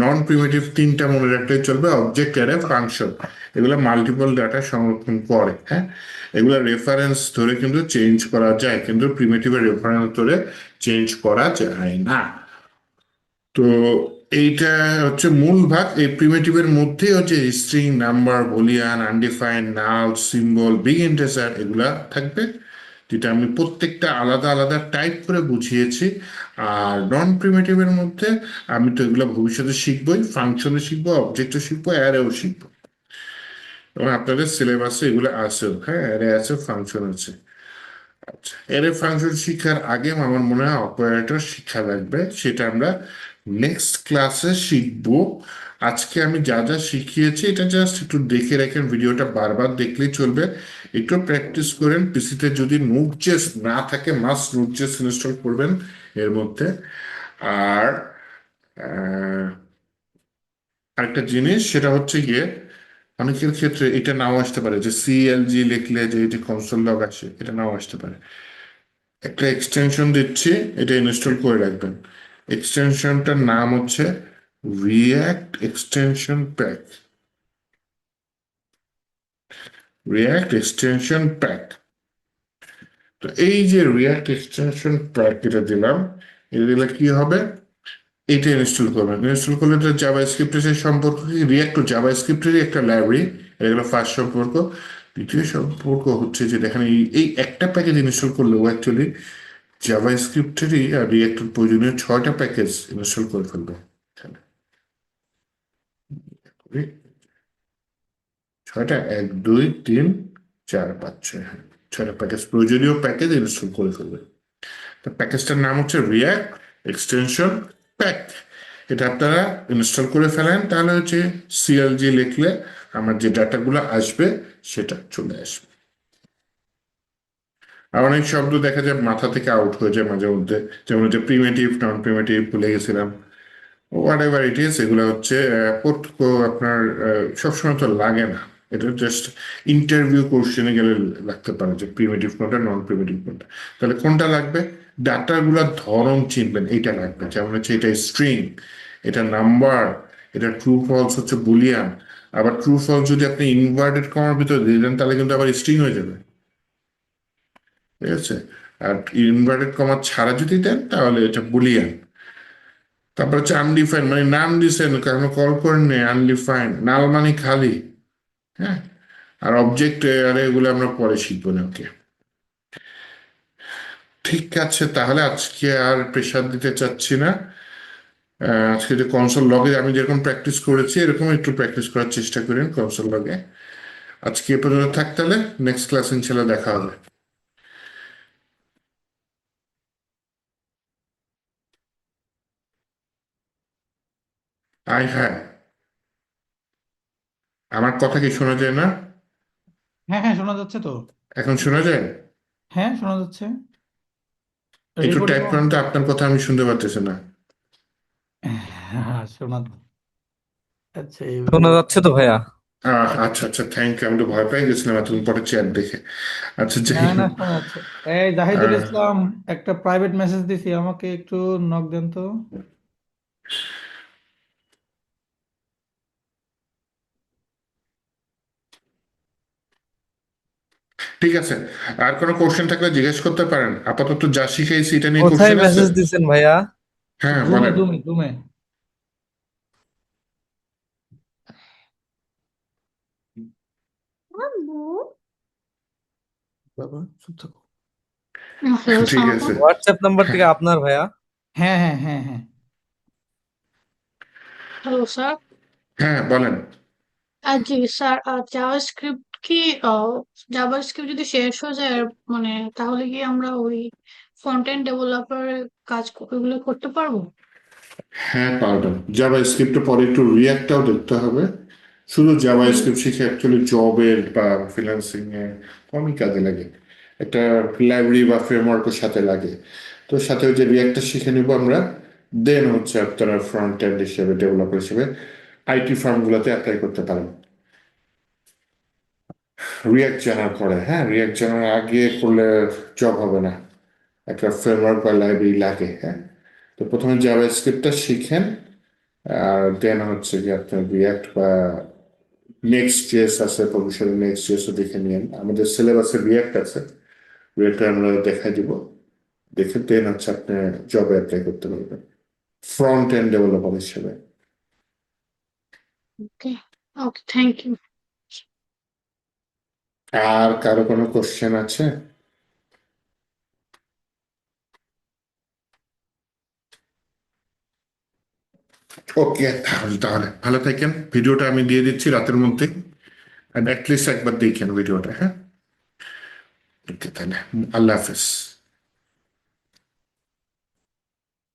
B: নন প্রিমিটিভ তিনটা মনে রাখলেই চলবে: অবজেক্ট, অ্যারে, ফাংশন। এগুলো মাল্টিপল ডাটা সংরক্ষণ করে, হ্যাঁ। এগুলো রেফারেন্স ধরে কিন্তু চেঞ্জ করা যায়, কিন্তু প্রিমিটিভের রেফারেন্স ধরে চেঞ্জ করা যায় না। তো এইটা হচ্ছে মূল ভাগ। এই প্রিমিটিভের মধ্যে হচ্ছে স্ট্রিং, নাম্বার, বুলিয়ান, আনডিফাইন্ড, নাল, সিম্বল, বিগ ইন্টিজার এগুলা থাকবে, যেটা আমি প্রত্যেকটা আলাদা আলাদা টাইপ করে বুঝিয়েছি। আর নন প্রিমিটিভের মধ্যে আমি তো এগুলো ভবিষ্যতে শিখবই, ফাংশনে শিখবো, অবজেক্টও শিখবো, অ্যারেও শিখবো। এবং আপনাদের সিলেবাসে এগুলো আছেও, হ্যাঁ, অ্যারে আছে, ফাংশন আছে। আচ্ছা, অ্যারে ফাংশন শিখার আগে আমার মনে হয় অপারেটর শিক্ষা লাগবে, সেটা আমরা নেক্সট ক্লাসে শিখবো। আজকে আমি যা যা শিখিয়েছি এটা জাস্ট একটু দেখে রাখেন, ভিডিওটা বারবার দেখলেই চলবে। একটু প্র্যাকটিস করেন, পিসিতে যদি নোটজেস না থাকে মাস্ট নোটজেস ইনস্টল করবেন এর মধ্যে। আর আরেকটা জিনিস সেটা হচ্ছে গিয়ে অনেকের ক্ষেত্রে এটা নাও আসতে পারে, যে সিএলজি লিখলে যে এটি কনসোল লগ আসে, এটা নাও আসতে পারে। একটা এক্সটেনশন দিচ্ছি, এটা ইনস্টল করে রাখবেন। এক্সটেনশনটার নাম হচ্ছে react extension pack. React extension pack. তো এই যে রিয়্যাক্ট এক্সটেনশন প্যাক এটা দিলাম, এটা দিলে কি হবে? এটা ইনস্টল করবেন। ইনস্টল করলে তো জাভা স্ক্রিপ্টের সাথে সম্পর্ক কি? রিয়্যাক্ট টু জাভা স্ক্রিপ্টেরই একটা লাইব্রেরি, এটা হলো ফার্স্ট সম্পর্ক। দ্বিতীয় সম্পর্ক হচ্ছে যে দেখেন এই একটা প্যাকেজ ইনস্টল করলেও অ্যাকচুয়ালি জাভা স্ক্রিপ্টেরই আর রিয়্যাক্টের প্রয়োজনীয় 6টা প্যাকেজ ইনস্টল করে ফেলবে। এখানে 6টা, 1 2 3 4 5 6, হ্যাঁ, 6টা প্যাকেজ, প্রয়োজনীয় প্যাকেজ ইনস্টল করে ফেলবে। তো প্যাকেজটার নাম হচ্ছে রিয়্যাক্ট এক্সটেনশন প্যাক। এটা আপনারা ইনস্টল করে ফেলেন, তাহলে হচ্ছে সিএলজি লিখলে আমার যে ডাটাগুলো আসবে সেটা চলে আসবে। আর অনেক শব্দ দেখা যায় মাথা থেকে আউট হয়ে যায় মাঝে মধ্যে, যেমন হচ্ছে প্রিমিটিভ, নন প্রিমিটিভ ভুলে গেছিলাম, হোয়াট এভার ইট ইজ। এগুলো হচ্ছে আপনার সবসময় তো লাগে না, এটা জাস্ট ইন্টারভিউ কোশ্চেনে গেলে লাগতে পারে যে প্রিমিটিভ কোনটা, নন প্রিমিটিভ কোনটা। তাহলে কোনটা লাগবে? ডাটাগুলোর ধরন চিনবেন, এইটা লাগবে। যেমন হচ্ছে এটা স্ট্রিং, এটা নাম্বার, এটা ট্রু ফলস হচ্ছে বুলিয়ান। আবার ট্রু ফলস যদি আপনি ইনভার্টেড কমার ভিতরে দিয়ে দেন তাহলে কিন্তু আবার স্ট্রিং হয়ে যাবে, ঠিক আছে। আর ইনভার্টেড কমা ছাড়া যদি দেন তাহলে এটা বুলিয়ান। তারপর হচ্ছে আনডিফাইন্ড, মানে নাম দিছেন কারণ কল করেন নেই, আনডিফাইন্ড। নাল মানে খালি, হ্যাঁ। আর অবজেক্ট, আরে এগুলো আমরা পরে শিখবো না, ওকে। ঠিক আছে, তাহলে আজকে আর প্রেশার দিতে চাচ্ছি না। আজকে যে কনসোল লগে আমি যেরকম প্র্যাকটিস করেছি এরকম একটু প্র্যাকটিস করার চেষ্টা করেন কনসোল লগে। আজকে এ পর্যন্ত থাক, তাহলে নেক্সট ক্লাস ইনশাল্লাহ দেখা হবে। হ্যাঁ, আমার কথা কি শোনা যায় না?
C: হ্যাঁ হ্যাঁ, শোনা যাচ্ছে তো।
B: এখন শোনা যায়?
C: হ্যাঁ, শোনা যাচ্ছে।
B: একটু
C: রেকর্ডিং
B: টাইপ
C: অন
B: করেন তো,
C: করো।
B: আপনার কথা আমি শুনতে পারতেছি না।
C: হ্যাঁ, শোনা। আচ্ছা,
A: শোনা যাচ্ছে তো ভাইয়া?
B: আচ্ছা আচ্ছা, থ্যাংক ইউ। আমি তো ভয় পেয়ে গেছিলাম এতক্ষণ পরে চ্যাট দেখে। আচ্ছা,
C: না
B: যাই
C: না,
B: হোক।
C: শোনা যাচ্ছে। এই জাহিদুল
B: আহ,
C: ইসলাম, একটা প্রাইভেট মেসেজ দিছি, আমাকে একটু নক দেন তো।
B: ঠিক আছে, আর কোনো কোশ্চেন থাকলে জিজ্ঞেস করতে পারেন। আপাতত যা শিখাইছি এটা নিয়ে
A: কোথায়
B: কোশ্চেন আছে?
A: মেসেজ দিছেন ভাইয়া?
B: হ্যাঁ,
C: জুমে
B: বলেন।
C: জুমে জুমে। বাবা চুপ থাকো।
D: হ্যালো,
B: ঠিক
D: সালাম
B: আছে।
D: আলাইকুম।
A: হোয়াটসঅ্যাপ নাম্বার
B: হ্যাঁ
A: থেকে আপনার ভাইয়া?
C: হ্যাঁ হ্যাঁ হ্যাঁ হ্যাঁ।
D: Hello sir.
B: হ্যাঁ, বলেন।
D: জি স্যার, জাভাস্ক্রিপ্ট কি জাভাস্ক্রিপ্ট যদি শেষ হয়ে যায় মানে তাহলে কি আমরা ওই ফ্রন্ট এন্ড ডেভেলপারের ওইগুলো করতে পারবো?
B: হ্যাঁ, পারবেন। জাভা স্ক্রিপ্টের পরে একটু রিয়াক্টটাও দেখতে হবে। শুধু জাভা
D: হুম।
B: স্ক্রিপ্ট শিখে অ্যাকচুয়ালি জবের বা ফ্রিল্যান্সিং এ কমই কাজে লাগে। একটা লাইব্রেরি বা ফ্রেমওয়ার্কের সাথে লাগে। তো সাথে ওই যে রিয়াক্টটা শিখে নিব আমরা। দেন হচ্ছে আপনারা ফ্রন্ট এন্ড হিসেবে, ডেভেলপার হিসেবে আইটি ফার্মগুলোতে অ্যাপ্লাই করতে পারেন। রিয়াক্ট জানার পরে, হ্যাঁ, রিয়াক্ট জানার আগে করলে জব হবে না। একটা ফ্রেমওয়ার্ক বা লাইব্রেরি লাগে, হ্যাঁ। তো প্রথমে জাভা স্ক্রিপ্টটা শিখেন, আর দেন হচ্ছে যে আপনার রিয়াক্ট বা নেক্সট জেএস আছে, ভবিষ্যতে নেক্সট জেএসও দেখে নিন। আমাদের সিলেবাসে রিয়াক্ট আছে, রিয়াক্ট আমরা দেখাই দিব। দেখে দেন হচ্ছে আপনি জবে অ্যাপ্লাই করতে পারবেন ফ্রন্ট এন্ড ডেভেলপার হিসেবে।
D: ওকে। ওকে, থ্যাংক ইউ।
B: আর কারো কোনো কোশ্চেন আছে? ওকে, তাহলে তাহলে ভালো থাকেন। ভিডিওটা আমি দিয়ে দিচ্ছি রাতের মধ্যে, অ্যাটলিস্ট একবার দেখেন ভিডিওটা, হ্যাঁ। ওকে, তাহলে আল্লাহ হাফেজ।